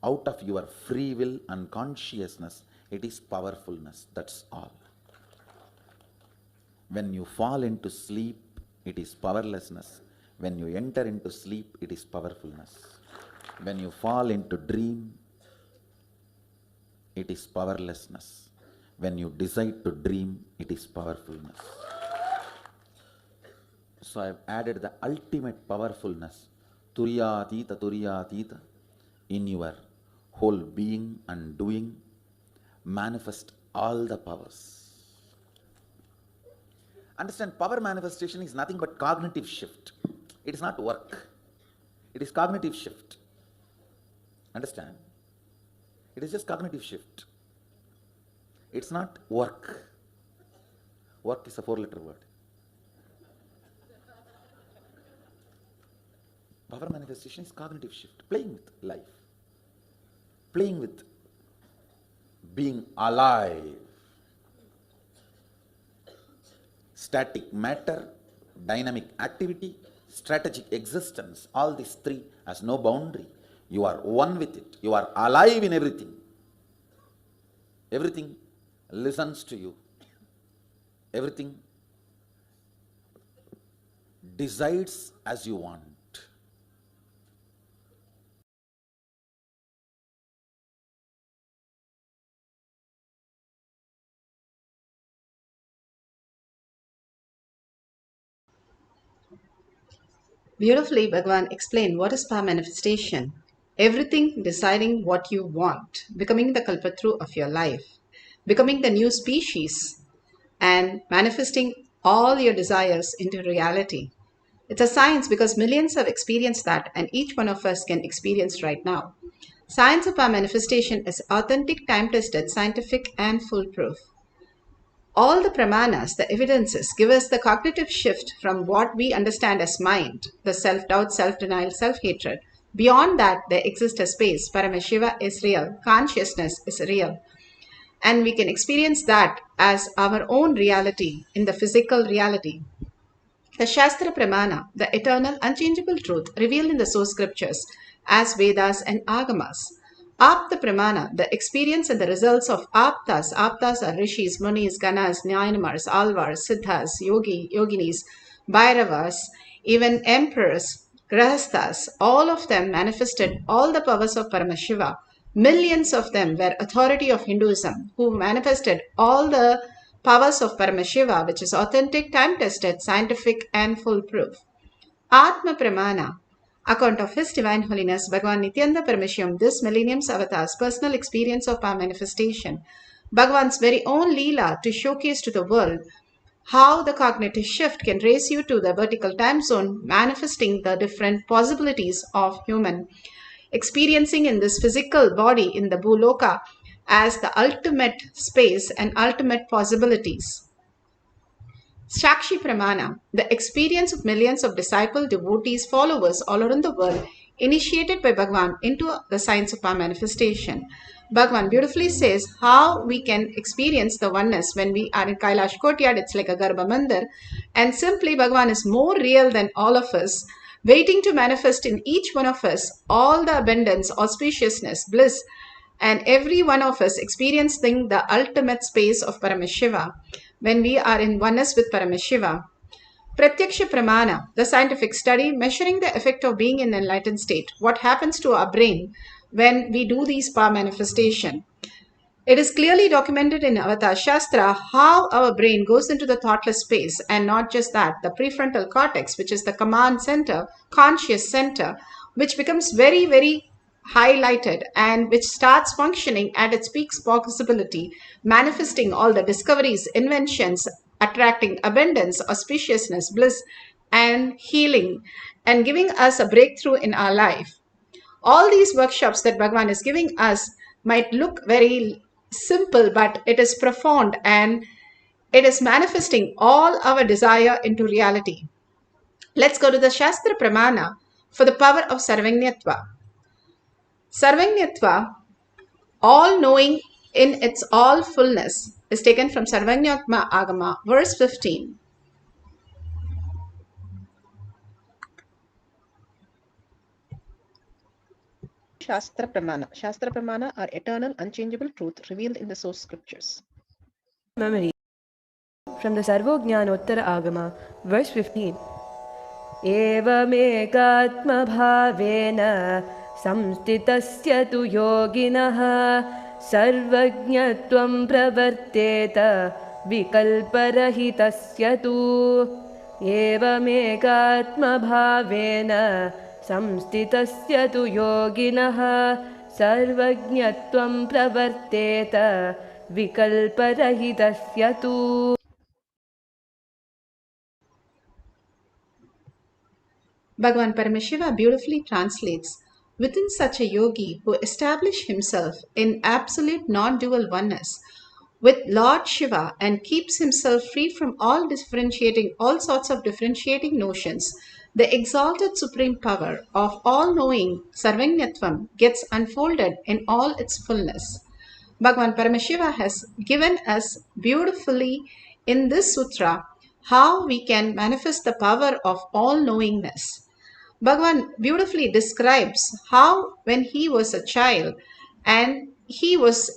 out of your free will and consciousness, it is powerfulness. That's all. When you fall into sleep, it is powerlessness. When you enter into sleep, it is powerfulness. When you fall into dream, it is powerlessness. When you decide to dream, it is powerfulness. So I have added the ultimate powerfulness, Turiyatita, in your whole being and doing. Manifest all the powers. Understand, power manifestation is nothing but cognitive shift. It is not work. It is cognitive shift. Understand? It is just cognitive shift. It's not work. Work is a 4-letter word. Power manifestation is cognitive shift. Playing with life. Playing with being alive. Static matter, dynamic activity, strategic existence, all these three has no boundary. You are one with it. You are alive in everything. Everything listens to you. Everything decides as you want. Beautifully, Bhagavan explained what is power manifestation. Everything deciding what you want, becoming the kalpatru of your life, becoming the new species, and manifesting all your desires into reality. It's a science because millions have experienced that, and each one of us can experience right now. Science of power manifestation is authentic, time-tested, scientific, and foolproof. All the pramanas, the evidences, give us the cognitive shift from what we understand as mind, the self-doubt, self-denial, self-hatred. Beyond that, there exists a space. Paramashiva is real. Consciousness is real. And we can experience that as our own reality in the physical reality. The Shastra Pramana, the eternal, unchangeable truth revealed in the source scriptures as Vedas and Agamas. Apta Pramana, the experience and the results of Aptas. Aptas are rishis, munis, ganas, Nyanamars, alvars, siddhas, yoginis, bhairavas, even emperors, grahasthas. All of them manifested all the powers of Paramashiva. Millions of them were authority of Hinduism who manifested all the powers of Paramashiva, which is authentic, time-tested, scientific, and foolproof. Atma Pramana, account of His Divine Holiness Bhagavan Nithyananda Paramashivam, this millennium's avatar's personal experience of power manifestation, Bhagavan's very own Leela to showcase to the world how the cognitive shift can raise you to the vertical time zone, manifesting the different possibilities of human experiencing in this physical body in the Bhuloka as the ultimate space and ultimate possibilities. Sakshi Pramana, the experience of millions of disciple, devotees, followers all around the world, initiated by Bhagavan into the science of power manifestation. Bhagavan beautifully says how we can experience the oneness when we are in Kailash Courtyard. It's like a Garbha Mandir. And simply, Bhagavan is more real than all of us, waiting to manifest in each one of us all the abundance, auspiciousness, bliss, and every one of us experiencing the ultimate space of Paramashiva when we are in oneness with Paramashiva. Pratyaksha Pramana, the scientific study measuring the effect of being in an enlightened state, what happens to our brain when we do these power manifestation. It is clearly documented in Avatar Shastra how our brain goes into the thoughtless space, and not just that, the prefrontal cortex, which is the command center, conscious center, which becomes very, very highlighted and which starts functioning at its peak possibility, manifesting all the discoveries, inventions, attracting abundance, auspiciousness, bliss, and healing, and giving us a breakthrough in our life. All these workshops that Bhagavan is giving us might look very simple, but it is profound and it is manifesting all our desire into reality. Let's go to the Shastra Pramana for the power of Sarvanyatva. Sarvanyatva, all knowing in its all fullness, is taken from Sarvanyatma Agama, verse 15. Shastra Pramana. Shastra Pramana are eternal, unchangeable truth revealed in the source scriptures. Memory from the Sarvojnanottara Agama, verse 15. एवमेकात्मभावेन संस्थितस्य तु योगिनः सर्वज्ञत्वं प्रवर्तेत विकल्परहितस्य तु एवमेकात्मभावेन संस्थितस्य तु योगिनः सर्वज्ञत्वं प्रवर्तेत विकल्परहितस्य तु. Bhagavan Paramashiva beautifully translates, within such a yogi who established himself in absolute non-dual oneness with Lord Shiva and keeps himself free from all sorts of differentiating notions, the exalted supreme power of all-knowing Sarvanyatvam gets unfolded in all its fullness. Bhagavan Paramashiva has given us beautifully in this sutra how we can manifest the power of all-knowingness. Bhagavan beautifully describes how when he was a child and he was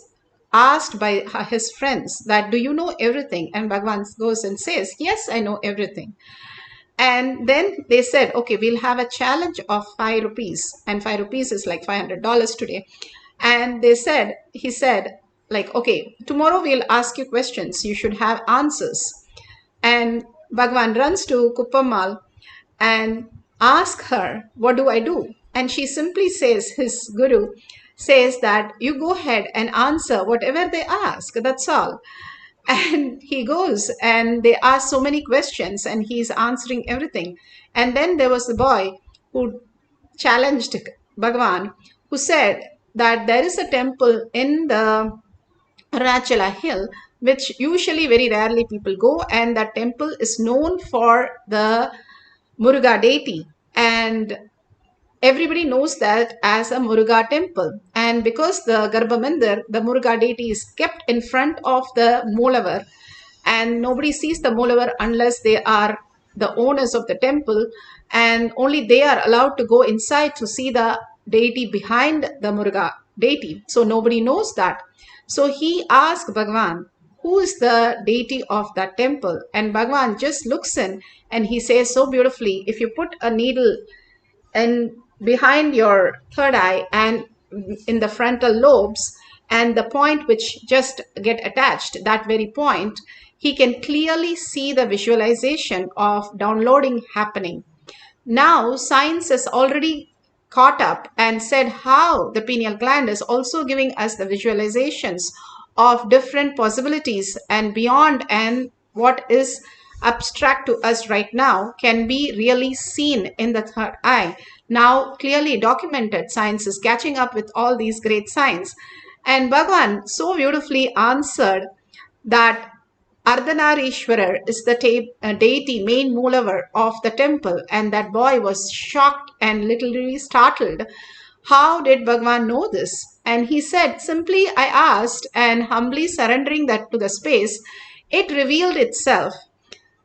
asked by his friends that, do you know everything? And Bhagavan goes and says, yes, I know everything. And then they said, okay, we'll have a challenge of 5 rupees. And 5 rupees is like $500 today. And he said, like, okay, tomorrow we'll ask you questions. You should have answers. And Bhagavan runs to Kuppammal and asks her, what do I do? And she simply says, his guru says that you go ahead and answer whatever they ask. That's all. And he goes and they ask so many questions and he's answering everything. And then there was the boy who challenged Bhagavan, who said that there is a temple in the Arunachala hill, which usually very rarely people go, and that temple is known for the Muruga deity, and everybody knows that as a Muruga temple. And because the Garbhamandir, the Muruga deity is kept in front of the Moolavar, and nobody sees the Moolavar unless they are the owners of the temple, and only they are allowed to go inside to see the deity behind the Muruga deity. So nobody knows that. So he asked Bhagavan, who is the deity of that temple? And Bhagavan just looks in and he says so beautifully, if you put a needle and behind your third eye and in the frontal lobes, and the point which just get attached, that very point, he can clearly see the visualization of downloading happening. Now science has already caught up and said how the pineal gland is also giving us the visualizations of different possibilities and beyond, and what is abstract to us right now can be really seen in the third eye. Now clearly documented, science is catching up with all these great science. And Bhagavan so beautifully answered that Ardhanarishwarar is the deity, main Moolavar of the temple, and that boy was shocked and literally startled. How did Bhagavan know this? And he said, simply I asked, and humbly surrendering that to the space, it revealed itself.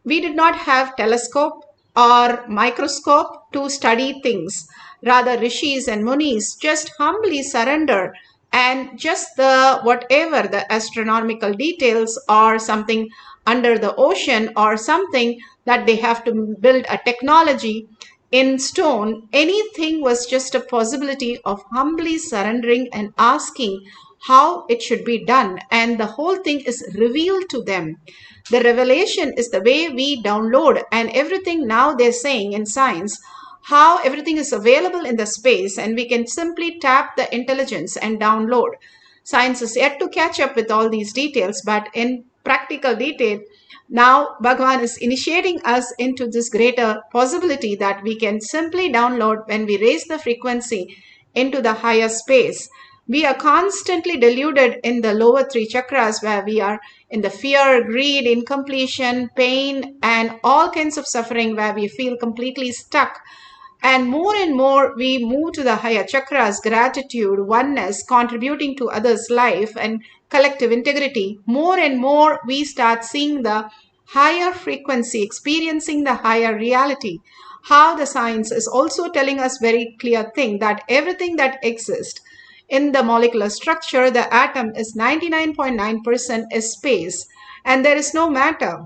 We did not have telescope or microscope to study things. Rather, rishis and munis just humbly surrender, and just the whatever the astronomical details or something under the ocean or something that they have to build a technology in stone, anything was just a possibility of humbly surrendering and asking how it should be done, and the whole thing is revealed to them. The revelation is the way we download, and everything now they're saying in science, how everything is available in the space and we can simply tap the intelligence and download. Science is yet to catch up with all these details, but in practical detail, now Bhagavan is initiating us into this greater possibility that we can simply download when we raise the frequency into the higher space. We are constantly deluded in the lower three chakras, where we are in the fear, greed, incompletion, pain, and all kinds of suffering, where we feel completely stuck. And more we move to the higher chakras, gratitude, oneness, contributing to others' life, and collective integrity. More and more we start seeing the higher frequency, experiencing the higher reality. How the science is also telling us very clear thing that everything that exists in the molecular structure, the atom is 99.9% is space, and there is no matter.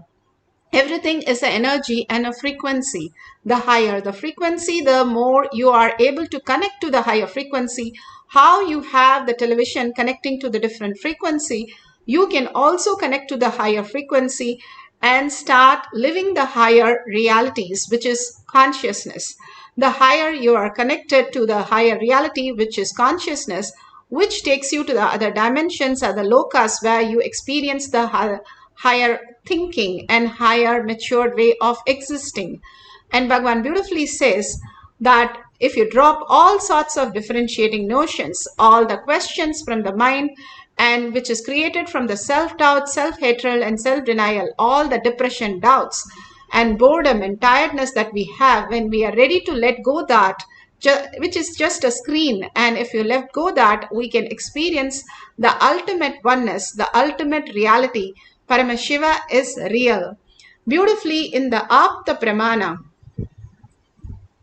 Everything is an energy and a frequency. The higher the frequency, the more you are able to connect to the higher frequency. How you have the television connecting to the different frequency, you can also connect to the higher frequency and start living the higher realities, which is consciousness. The higher you are connected to the higher reality, which is consciousness, which takes you to the other dimensions or the lokas, where you experience the higher thinking and higher matured way of existing. And Bhagavan beautifully says that if you drop all sorts of differentiating notions, all the questions from the mind, and which is created from the self-doubt, self-hatred, and self-denial, all the depression, doubts, and boredom and tiredness that we have, when we are ready to let go that, which is just a screen, and if you let go that, we can experience the ultimate oneness, the ultimate reality. Paramashiva is real. Beautifully in the Apta Pramana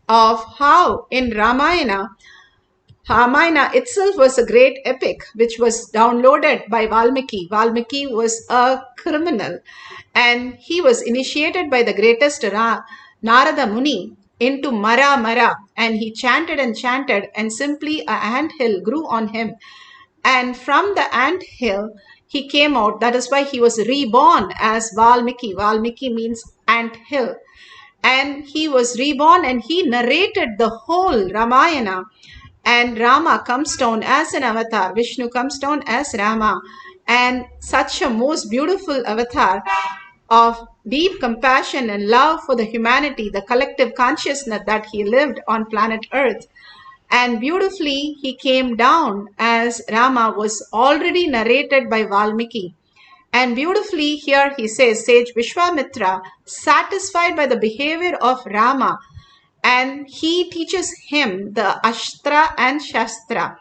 of how in Ramayana itself was a great epic which was downloaded by Valmiki. Valmiki was a criminal, and he was initiated by the greatest Narada Muni into Mara Mara, and he chanted and chanted, and simply a ant hill grew on him. And from the ant hill he came out. That is why he was reborn as Valmiki. Valmiki means ant hill. And he was reborn, and he narrated the whole Ramayana. And Rama comes down as an avatar. Vishnu comes down as Rama. And such a most beautiful avatar of deep compassion and love for the humanity, the collective consciousness that he lived on planet Earth. And beautifully, he came down as Rama was already narrated by Valmiki. And beautifully, here he says, Sage Vishwamitra, satisfied by the behavior of Rama, and he teaches him the Ashtra and Shastra.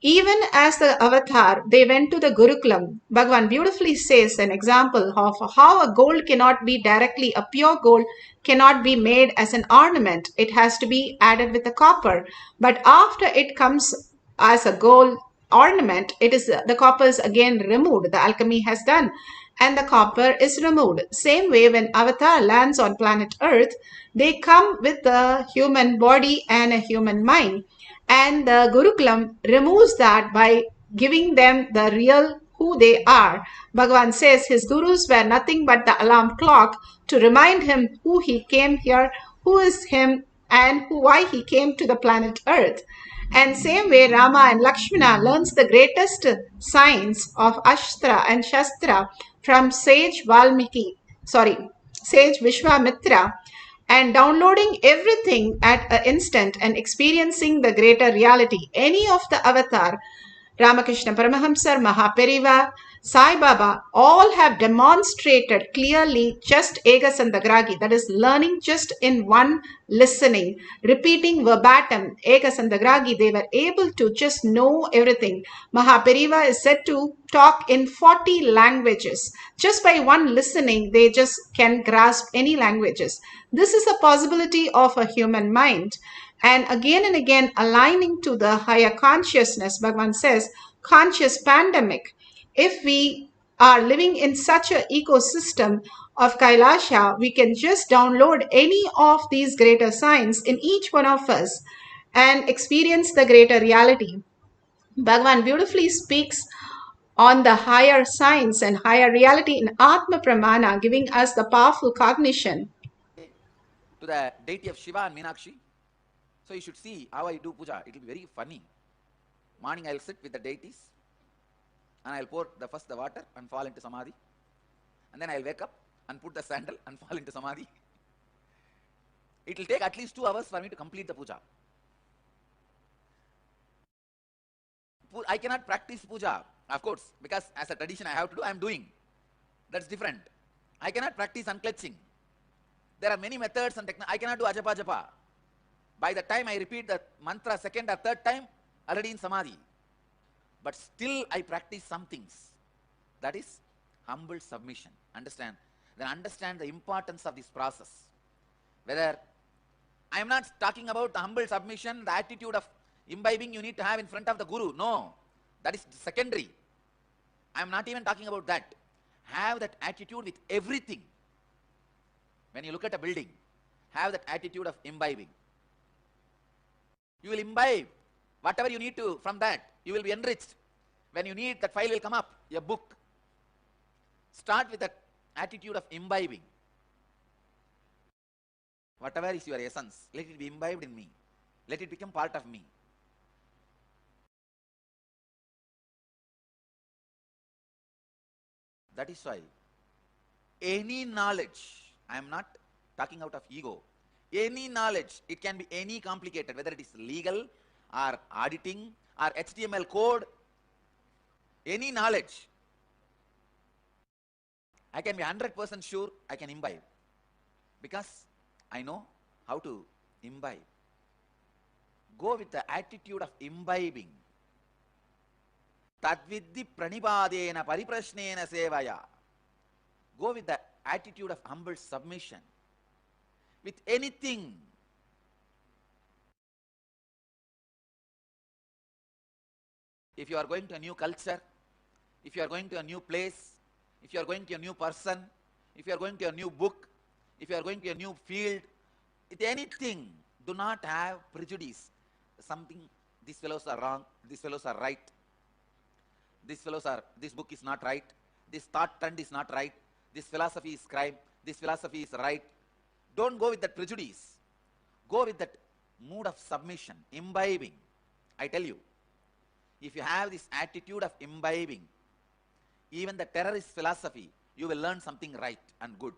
Even as the avatar, they went to the Gurukulam. Bhagavan beautifully says an example of how a gold cannot be directly, a pure gold cannot be made as an ornament. It has to be added with the copper. But after it comes as a gold ornament, it is the copper is again removed. The alchemy has done, and the copper is removed. Same way, when avatar lands on planet Earth, they come with the human body and a human mind. And the Gurukulam removes that by giving them the real who they are. Bhagavan says his gurus were nothing but the alarm clock to remind him who he came here, who is him, and why he came to the planet Earth. And same way, Rama and Lakshmana learns the greatest science of Ashtra and Shastra from Sage Vishwamitra, and downloading everything at an instant and experiencing the greater reality. Any of the avatar, Ramakrishna Paramahamsar, Mahaperiva, Sai Baba, all have demonstrated clearly just Ega Sandagragi, that is learning just in one listening, repeating verbatim Ega Sandagragi. They were able to just know everything. Mahaperiva is said to talk in 40 languages. Just by one listening, they just can grasp any languages. This is a possibility of a human mind. And again aligning to the higher consciousness. Bhagavan says, conscious pandemic. If we are living in such an ecosystem of KAILASA, we can just download any of these greater signs in each one of us and experience the greater reality. Bhagavan beautifully speaks on the higher science and higher reality in Atma Pramana, giving us the powerful cognition. To the deity of Shiva and Meenakshi. So you should see how I do puja. It will be very funny. Morning I will sit with the deities and I will pour first the water and fall into samadhi. And then I will wake up and put the sandal and fall into samadhi. It will take at least 2 hours for me to complete the puja. I cannot practice puja, of course, because as a tradition I have to do, I am doing. That's different. I cannot practice unclenching. There are many methods and techniques. I cannot do ajapa japa. By the time I repeat the mantra second or third time, already in samadhi. But still I practice some things. That is humble submission. Understand? Then understand the importance of this process. Whether I am not talking about the humble submission, the attitude of imbibing you need to have in front of the Guru. No, that is secondary. I am not even talking about that. Have that attitude with everything. When you look at a building, have that attitude of imbibing. You will imbibe whatever you need to from that. You will be enriched. When you need, that file will come up, a book. Start with that attitude of imbibing. Whatever is your essence, let it be imbibed in me. Let it become part of me. That is why any knowledge, I am not talking out of ego, any knowledge, it can be any complicated, whether it is legal or auditing or HTML code, any knowledge, I can be 100% sure I can imbibe because I know how to imbibe. Go with the attitude of imbibing. Tadvidhi pranipadena pariprashnena sevaya. Go with the attitude of humble submission. With anything. If you are going to a new culture, if you are going to a new place, if you are going to a new person, if you are going to a new book, if you are going to a new field, with anything, do not have prejudice. Something, these fellows are wrong, these fellows are right, this book is not right, this thought trend is not right, this philosophy is crime, this philosophy is right. Don't go with that prejudice. Go with that mood of submission, imbibing. I tell you, if you have this attitude of imbibing, even the terrorist philosophy, you will learn something right and good.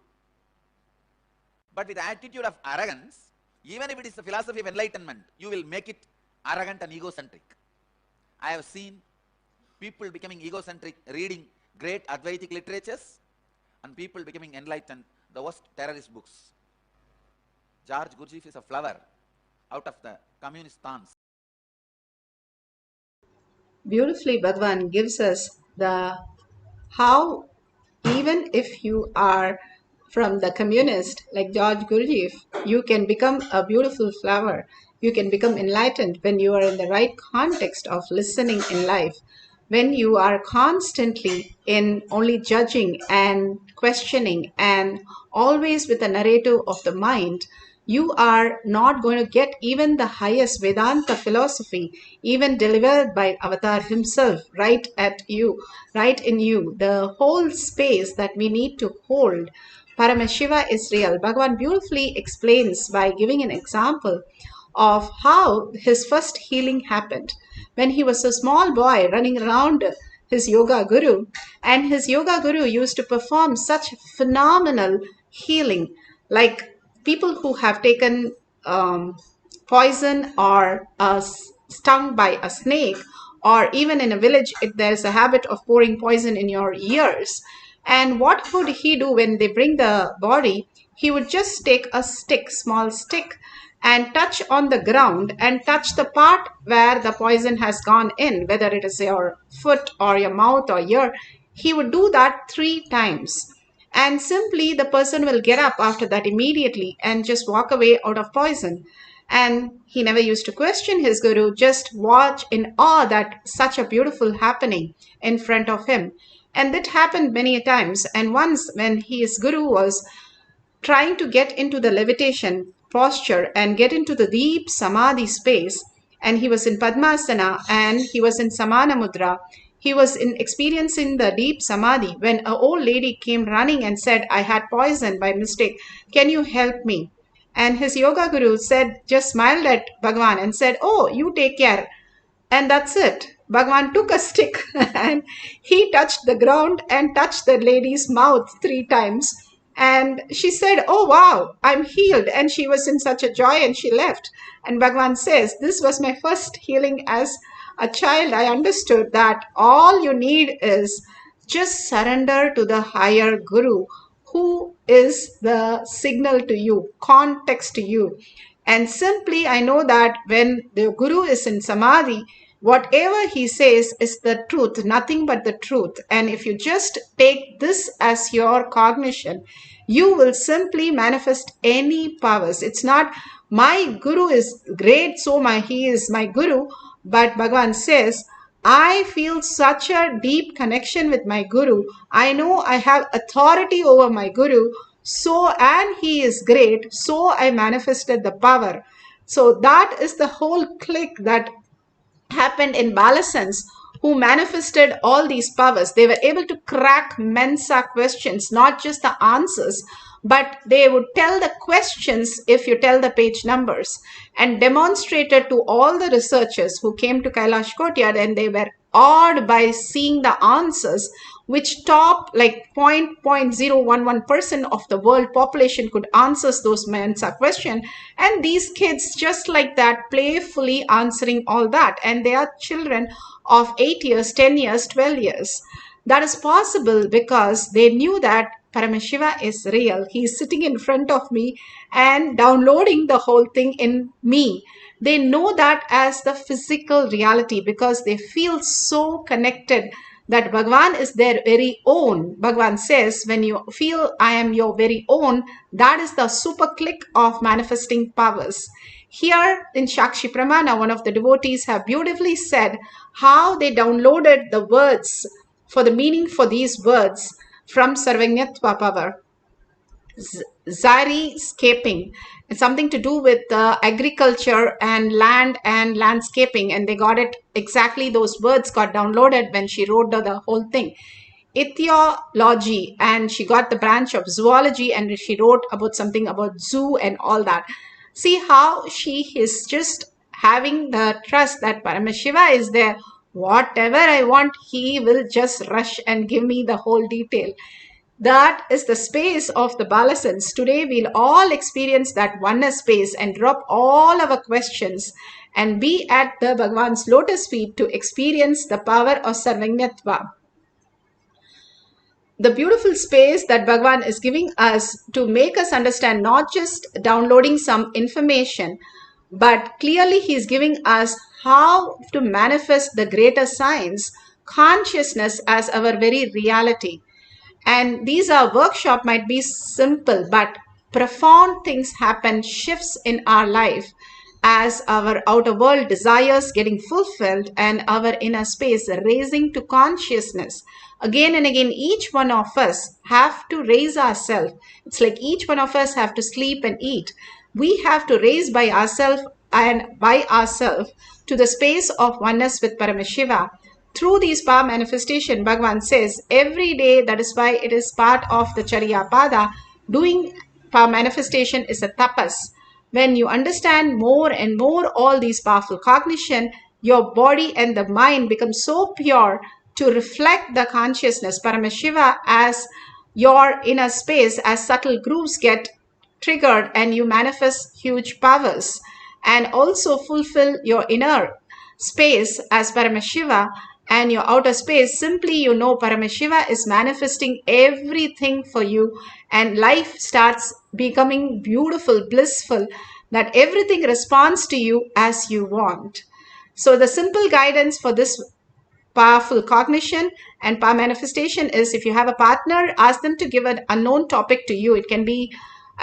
But with the attitude of arrogance, even if it is the philosophy of enlightenment, you will make it arrogant and egocentric. I have seen people becoming egocentric, reading great Advaitic literatures, and people becoming enlightened, the worst terrorist books. George Gurdjieff is a flower out of the communist thorns. Beautifully, Bhagwan gives us the how, even if you are from the communist like George Gurdjieff, you can become a beautiful flower. You can become enlightened when you are in the right context of listening in life. When you are constantly in only judging and questioning and always with a narrative of the mind, you are not going to get even the highest Vedanta philosophy, even delivered by Avatar himself, right at you, right in you. The whole space that we need to hold. Paramashiva is real. Bhagavan beautifully explains by giving an example of how his first healing happened. When he was a small boy running around his yoga guru, and his yoga guru used to perform such phenomenal healing, like people who have taken poison or stung by a snake, or even in a village, if there's a habit of pouring poison in your ears. And what would he do when they bring the body? He would just take a stick, small stick, and touch on the ground and touch the part where the poison has gone in, whether it is your foot or your mouth or ear. He would do that 3 times. And simply the person will get up after that immediately and just walk away out of poison. And he never used to question his guru, just watch in awe that such a beautiful happening in front of him. And that happened many times. And once when his guru was trying to get into the levitation posture and get into the deep samadhi space, and he was in Padmasana and he was in Samana Mudra, he was in experiencing the deep samadhi when an old lady came running and said, I had poison by mistake. Can you help me? And his yoga guru said, just smiled at Bhagavan and said, oh, you take care. And that's it. Bhagavan took a stick and he touched the ground and touched the lady's mouth 3 times. And she said, oh, wow, I'm healed. And she was in such a joy and she left. And Bhagavan says, this was my first healing as a child, I understood that all you need is just surrender to the higher guru, who is the signal to you, context to you. And simply, I know that when the guru is in samadhi, whatever he says is the truth, nothing but the truth. And if you just take this as your cognition, you will simply manifest any powers. It's not my guru is great, so he is my guru. But Bhagavan says, I feel such a deep connection with my guru. I know I have authority over my guru. So, and he is great. So I manifested the power. So that is the whole click that happened in Balasans, who manifested all these powers. They were able to crack Mensa questions, not just the answers, but they would tell the questions if you tell the page numbers, and demonstrated to all the researchers who came to Kailash Courtyard, and they were awed by seeing the answers, which top like 0.011% of the world population could answer those Mensa question. And these kids, just like that, playfully answering all that. And they are children of 8 years, 10 years, 12 years. That is possible because they knew that Paramashiva is real. He is sitting in front of me and downloading the whole thing in me. They know that as the physical reality because they feel so connected that Bhagavan is their very own. Bhagavan says, when you feel I am your very own, that is the super click of manifesting powers. Here in Shakshi Pramana, one of the devotees have beautifully said how they downloaded the words for the meaning for these words from Sarvanyatva power. Zari-scaping. It's something to do with agriculture and land and landscaping, and they got it exactly. Those words got downloaded when she wrote the whole thing. Ichthyology, and she got the branch of zoology, and she wrote about something about zoo and all that. See how she is just having the trust that Paramashiva is there. Whatever I want, he will just rush and give me the whole detail. That is the space of the Balasans. Today we'll all experience that oneness space and drop all our questions and be at the Bhagavan's lotus feet to experience the power of Sarvanyatva. The beautiful space that Bhagavan is giving us to make us understand, not just downloading some information, but clearly he is giving us how to manifest the greater science, consciousness as our very reality. And these are workshop might be simple, but profound things happen, shifts in our life as our outer world desires getting fulfilled and our inner space raising to consciousness. Again and again, each one of us have to raise ourselves. It's like each one of us have to sleep and eat. We have to raise by ourselves and by ourselves to the space of oneness with Paramashiva. Through these power manifestation, Bhagavan says, every day, that is why it is part of the Charya Pada, doing power manifestation is a tapas. When you understand more and more all these powerful cognition, your body and the mind become so pure to reflect the consciousness, Paramashiva, as your inner space, as subtle grooves get triggered and you manifest huge powers, and also fulfill your inner space as Paramashiva, and your outer space, simply you know Paramashiva is manifesting everything for you, and life starts becoming beautiful, blissful, that everything responds to you as you want. So the simple guidance for this powerful cognition and power manifestation is, if you have a partner, ask them to give an unknown topic to you. It can be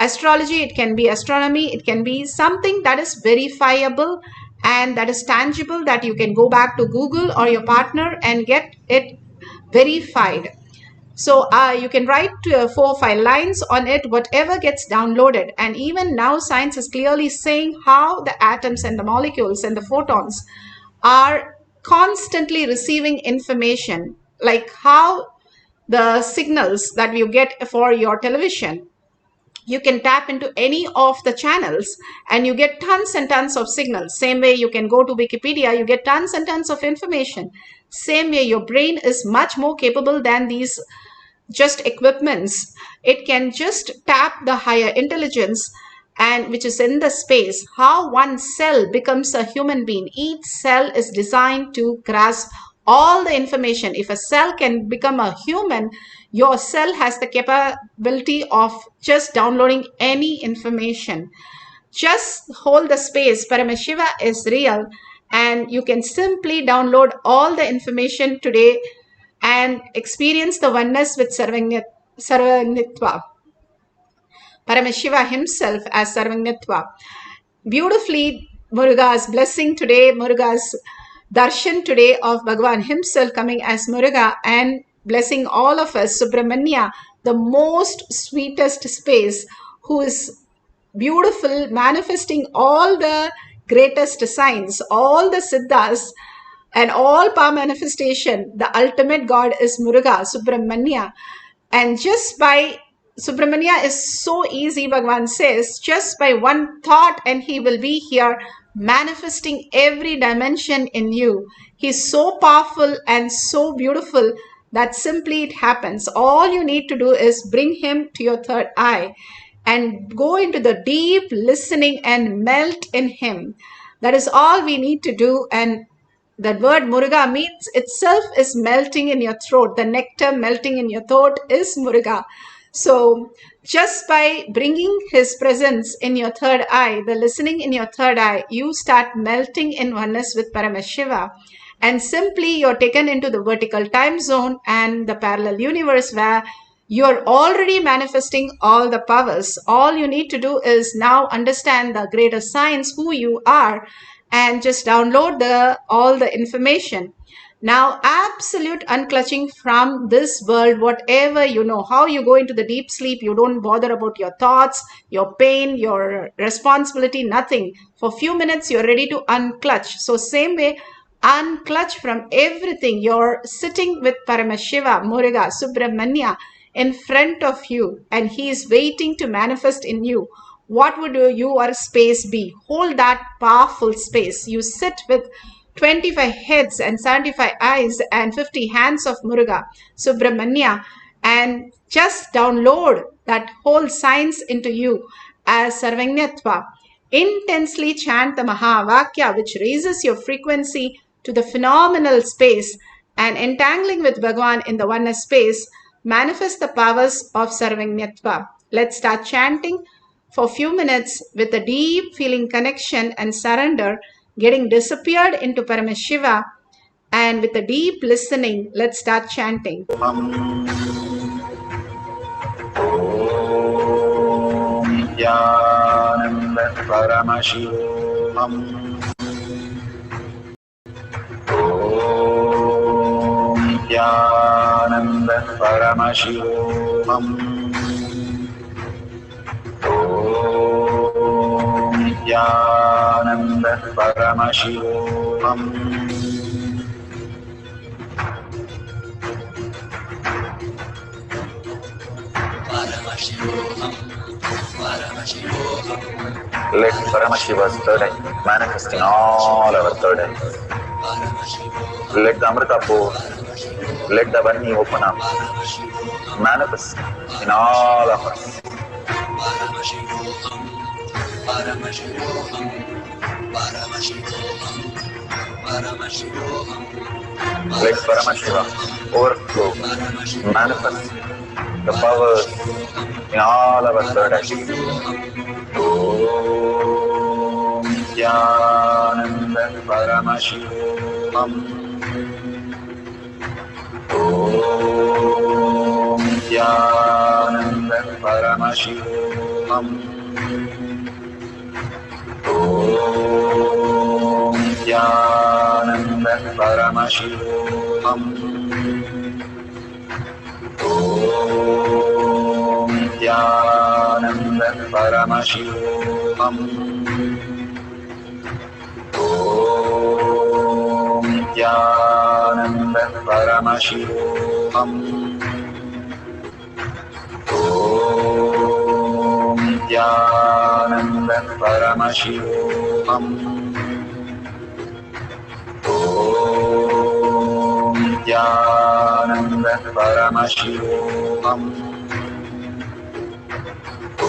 astrology, it can be astronomy, it can be something that is verifiable and that is tangible, that you can go back to Google or your partner and get it verified. So you can write 4 or 5 lines on it, whatever gets downloaded. And even now science is clearly saying how the atoms and the molecules and the photons are constantly receiving information, like how the signals that you get for your television, you can tap into any of the channels and you get tons and tons of signals. Same way you can go to Wikipedia, you get tons and tons of information. Same way your brain is much more capable than these just equipments. It can just tap the higher intelligence and which is in the space, how one cell becomes a human being. Each cell is designed to grasp all the information. If a cell can become a human, your cell has the capability of just downloading any information. Just hold the space. Paramashiva is real, and you can simply download all the information today and experience the oneness with Sarvanitva. Paramashiva himself as Sarvanitva. Beautifully, Muruga's blessing today, Muruga's darshan today of Bhagavan himself coming as Muruga and blessing all of us. Subramanya, the most sweetest space, who is beautiful, manifesting all the greatest signs, all the siddhas, and all power manifestation. The ultimate God is Muruga, Subramanya. And just by Subramanya is so easy, Bhagavan says, just by one thought and he will be here manifesting every dimension in you. He's so powerful and so beautiful that simply it happens. All you need to do is bring him to your third eye and go into the deep listening and melt in him. That is all we need to do. And that word Muruga means itself is melting in your throat. The nectar melting in your throat is Muruga. So just by bringing his presence in your third eye, the listening in your third eye, you start melting in oneness with Paramashiva. And simply you're taken into the vertical time zone and the parallel universe where you're already manifesting all the powers. All you need to do is now understand the greater science, who you are, and just download all the information. Now, absolute unclutching from this world, whatever you know, how you go into the deep sleep, you don't bother about your thoughts, your pain, your responsibility, nothing. For a few minutes, you're ready to unclutch. So same way, unclutch from everything. You're sitting with Paramashiva, Muruga, Subramanya in front of you, and he is waiting to manifest in you. What would your space be? Hold that powerful space. You sit with 25 heads and 75 eyes and 50 hands of Muruga, Subramanya, and just download that whole science into you as Sarvanyatva. Intensely chant the Mahavakya, which raises your frequency to the phenomenal space, and entangling with Bhagavan in the oneness space, manifest the powers of Sarvanyatva. Let's start chanting for a few minutes with a deep feeling connection and surrender, getting disappeared into Paramashiva, and with a deep listening, let's start chanting. Nithyananda Paramashivoham. Nithyananda Paramashivoham. Nithyananda Paramashivoham. Let Paramashiva's third eye manifest in all our third eyes. Let the Amrita pour, let the Vani open up, manifest in all of us. Let Paramashiva overflow, manifest the powers in all our third eyes. Om Nithyananda Paramashivoham. Om Nithyananda Paramashivoham. Om Nithyananda Paramashivoham. Om Nithyananda Paramashivoham. Om Nithyananda Paramashivoham. Om Nithyananda Paramashivoham. Om Nithyananda Paramashivoham. Om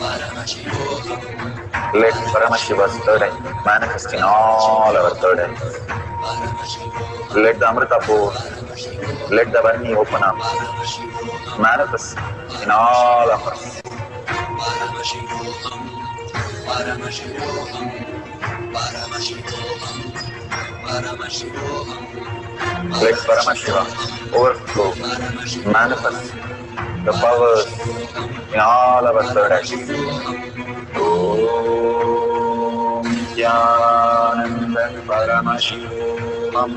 Let Paramashiva's third eye manifest in all our third eyes. Let the Amrita pour, let the Varni open up, manifest in all of us. Let Paramashiva overflow, manifest the powers in all our third eyes. Om Nithyananda Paramashivoham.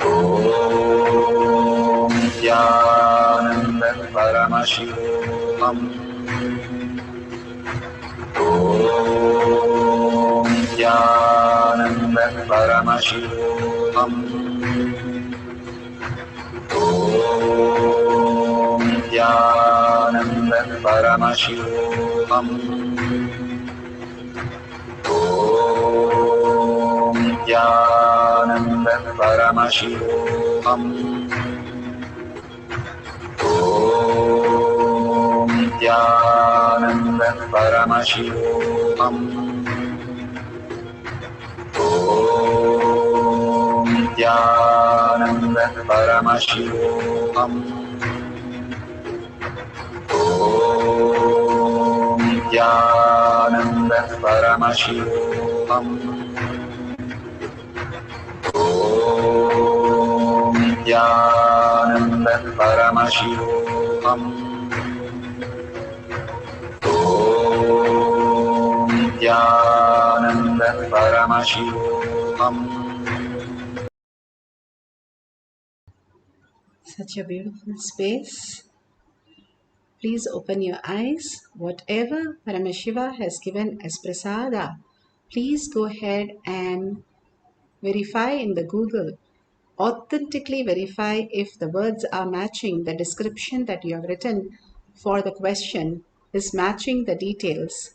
Om Nithyananda Paramashivoham. Om Nithyananda Paramashivoham. Om Nithyananda Paramashivoham. Om Nithyananda Paramashivoham. Om Nithyananda Paramashivoham. Om Nithyananda Paramashivoham. Om Nithyananda Paramashivoham. Om Nithyananda Paramashivoham. Om Nithyananda Paramashivoham. Such a beautiful space. Please open your eyes. Whatever Paramashiva has given as prasada, please go ahead and verify in the Google. Authentically verify if the words are matching the description that you have written for the question is matching the details.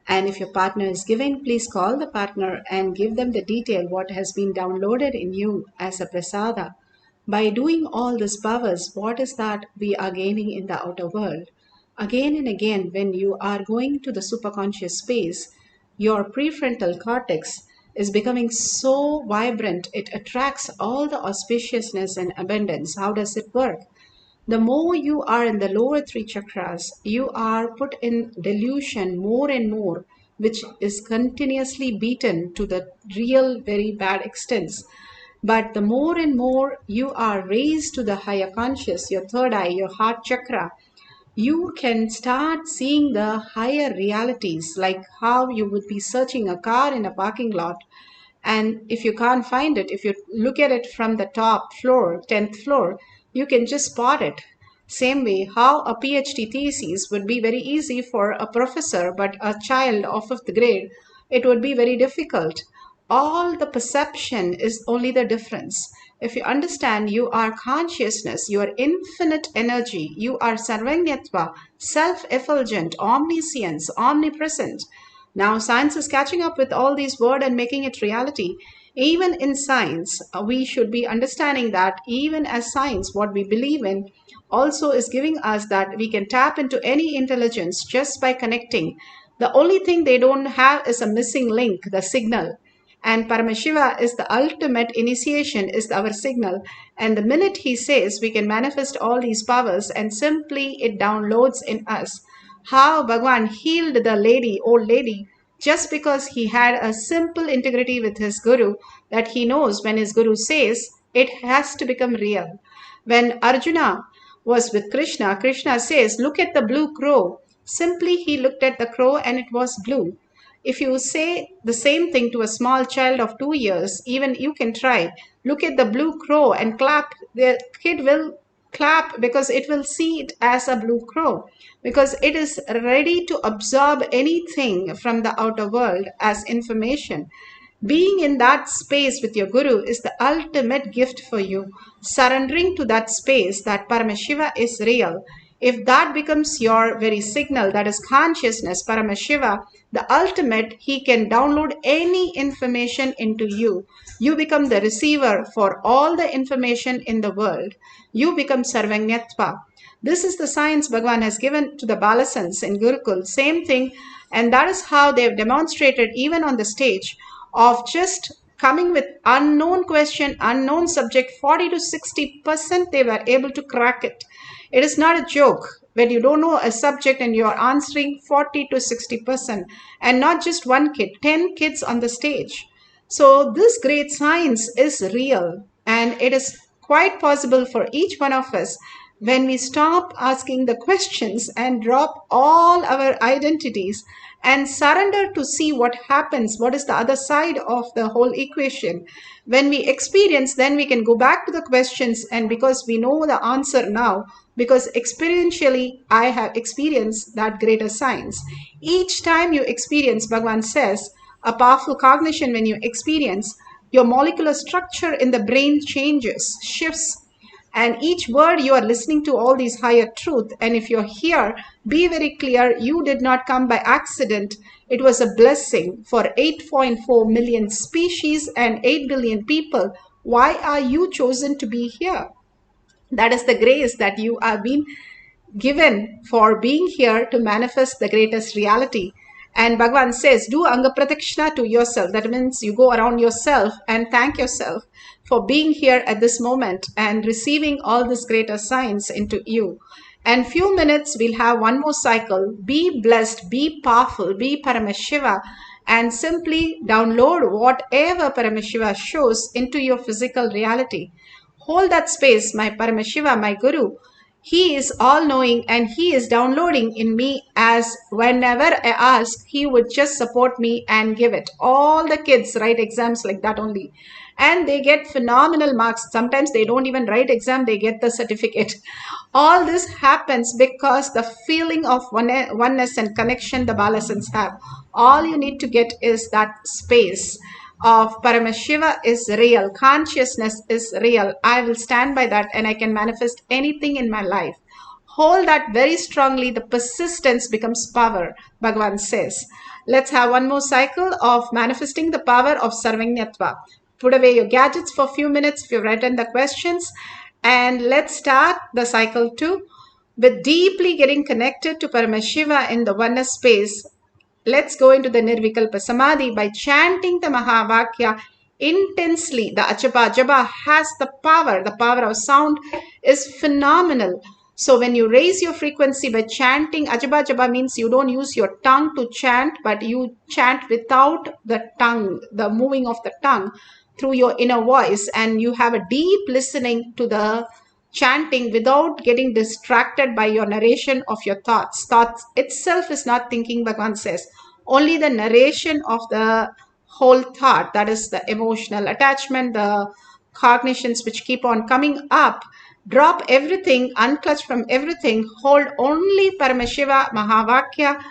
And if your partner is giving, please call the partner and give them the detail what has been downloaded in you as a prasada. By doing all these powers, what is that we are gaining in the outer world? Again and again, when you are going to the superconscious space, your prefrontal cortex is becoming so vibrant, it attracts all the auspiciousness and abundance. How does it work? The more you are in the lower three chakras, you are put in delusion more and more, which is continuously beaten to the real very bad extents. But the more and more you are raised to the higher conscious, your third eye, your heart chakra, you can start seeing the higher realities, like how you would be searching a car in a parking lot. And if you can't find it, if you look at it from the top floor, 10th floor, you can just spot it. Same way, how a PhD thesis would be very easy for a professor, but a child of 5th grade, it would be very difficult. All the perception is only the difference. If you understand you are consciousness, you are infinite energy, you are sarvanyatva, self-effulgent, omniscience, omnipresent. Now science is catching up with all these words and making it reality. Even in science, we should be understanding that even as science, what we believe in also is giving us that we can tap into any intelligence just by connecting. The only thing they don't have is a missing link, the signal. And Paramashiva is the ultimate initiation, is our signal. And the minute he says we can manifest all these powers, and simply it downloads in us. How Bhagwan healed the lady, old lady, just because he had a simple integrity with his guru, that he knows when his guru says, it has to become real. When Arjuna was with Krishna, Krishna says, look at the blue crow. Simply he looked at the crow and it was blue. If you say the same thing to a small child of 2 years, even you can try. Look at the blue crow and clap. The kid will clap because it will see it as a blue crow, because it is ready to absorb anything from the outer world as information. Being in that space with your guru is the ultimate gift for you. Surrendering to that space that Paramashiva is real. If that becomes your very signal, that is consciousness, Paramashiva, the ultimate, he can download any information into you. You become the receiver for all the information in the world. You become Sarvanyatva. This is the science Bhagavan has given to the Balasans in Gurukul. Same thing. And that is how they've demonstrated even on the stage of just coming with unknown question, unknown subject, 40 to 60% they were able to crack it. It is not a joke when you don't know a subject and you are answering 40 to 60%, and not just one kid, 10 kids on the stage. So this great science is real, and it is quite possible for each one of us when we stop asking the questions and drop all our identities and surrender to see what happens, what is the other side of the whole equation. When we experience, then we can go back to the questions, and because we know the answer now, because experientially I have experienced that greater science. Each time you experience, Bhagavan says, a powerful cognition, when you experience, your molecular structure in the brain changes, shifts, and each word you are listening to all these higher truth. And if you're here, be very clear, you did not come by accident. It was a blessing for 8.4 million species and 8 billion people. Why are you chosen to be here? That is the grace that you have been given for being here to manifest the greatest reality. And Bhagavan says, do Anga Pratikshna to yourself. That means you go around yourself and thank yourself for being here at this moment and receiving all this greater science into you. And few minutes, we'll have one more cycle. Be blessed, be powerful, be Paramashiva, and simply download whatever Paramashiva shows into your physical reality. Hold that space, my Paramashiva, my Guru. He is all-knowing and he is downloading in me, as whenever I ask, he would just support me and give it. All the kids write exams like that only. And they get phenomenal marks. Sometimes they don't even write exam, they get the certificate. All this happens because the feeling of oneness and connection the Balasans have. All you need to get is that space of Paramashiva is real. Consciousness is real. I will stand by that and I can manifest anything in my life. Hold that very strongly. The persistence becomes power, Bhagavan says. Let's have one more cycle of manifesting the power of Sarvanyatva. Put away your gadgets for a few minutes if you've written the questions. And let's start the cycle 2 with deeply getting connected to Paramashiva in the oneness space. Let's go into the Nirvikalpa Samadhi by chanting the Mahavakya intensely. The Ajapa Japa has the power. The power of sound is phenomenal. So when you raise your frequency by chanting, Ajapa Japa means you don't use your tongue to chant, but you chant without the tongue, the moving of the tongue through your inner voice, and you have a deep listening to the chanting without getting distracted by your narration of your thoughts. Thoughts itself is not thinking, Bhagavan says. Only the narration of the whole thought, that is the emotional attachment, the cognitions which keep on coming up. Drop everything, unclutch from everything, hold only Paramashiva Mahavakya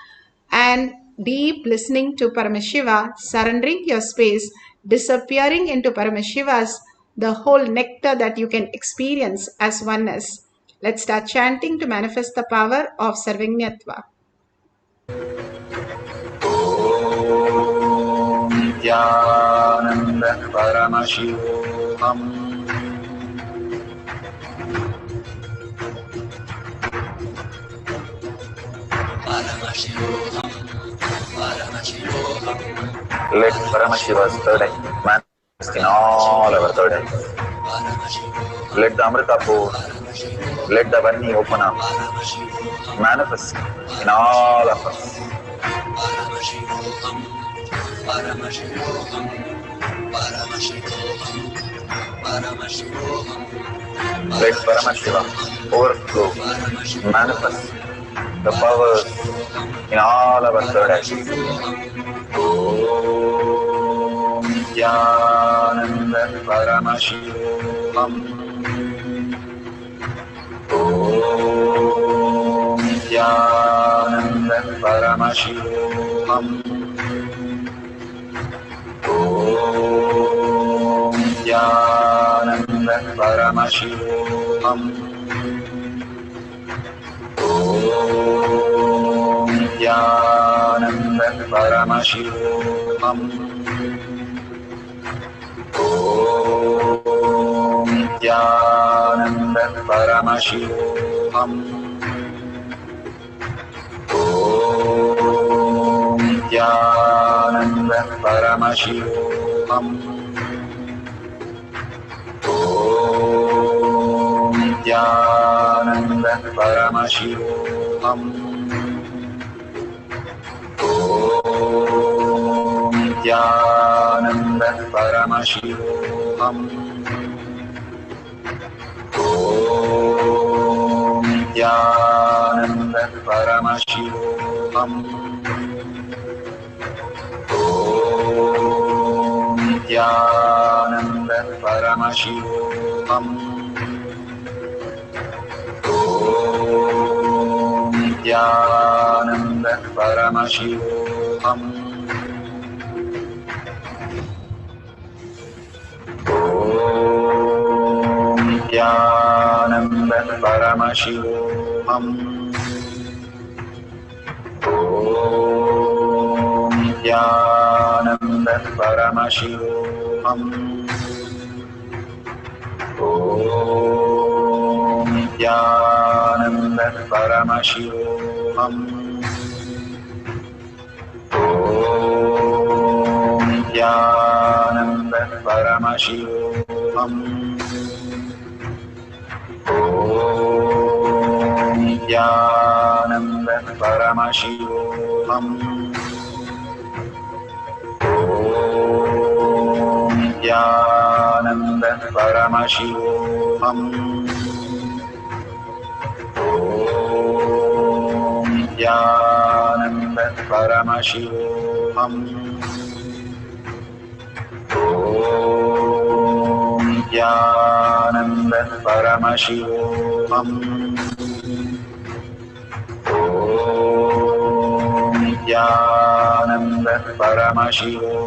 and deep listening to Paramashiva, surrendering your space, disappearing into Paramashiva's, the whole nectar that you can experience as oneness. Let's start chanting to manifest the power of Sarvanyatva. Om Nithyananda Paramashivoham. Let Paramashiva's third eye manifest in all our third eyes. Let the Amrita pour, let the Varni open up, manifest in all of us. Let Paramashiva overflow, manifest the powers in all our third eyes. Om Nithyananda Paramashivam. Om Nithyananda Paramashivam. Om Nithyananda Paramashivam. Om Nithyananda Paramashivoham. Om Nithyananda Paramashivoham. Nithyananda Paramashivoham. Nithyananda Paramashivoham. Nithyananda Paramashivoham. Nithyananda Paramashivoham. Nithyananda Paramashivoham. Nithyananda Paramashivoham. Nithyananda Paramashivoham. Nithyananda Paramashivoham. Nithyananda Paramashivoham. Nithyananda Paramashivoham. Nithyananda Paramashivoham. Nithyananda Paramashivoham. Nithyananda Paramashivoham. Nithyananda Paramashivoham. Nithyananda Paramashivoham.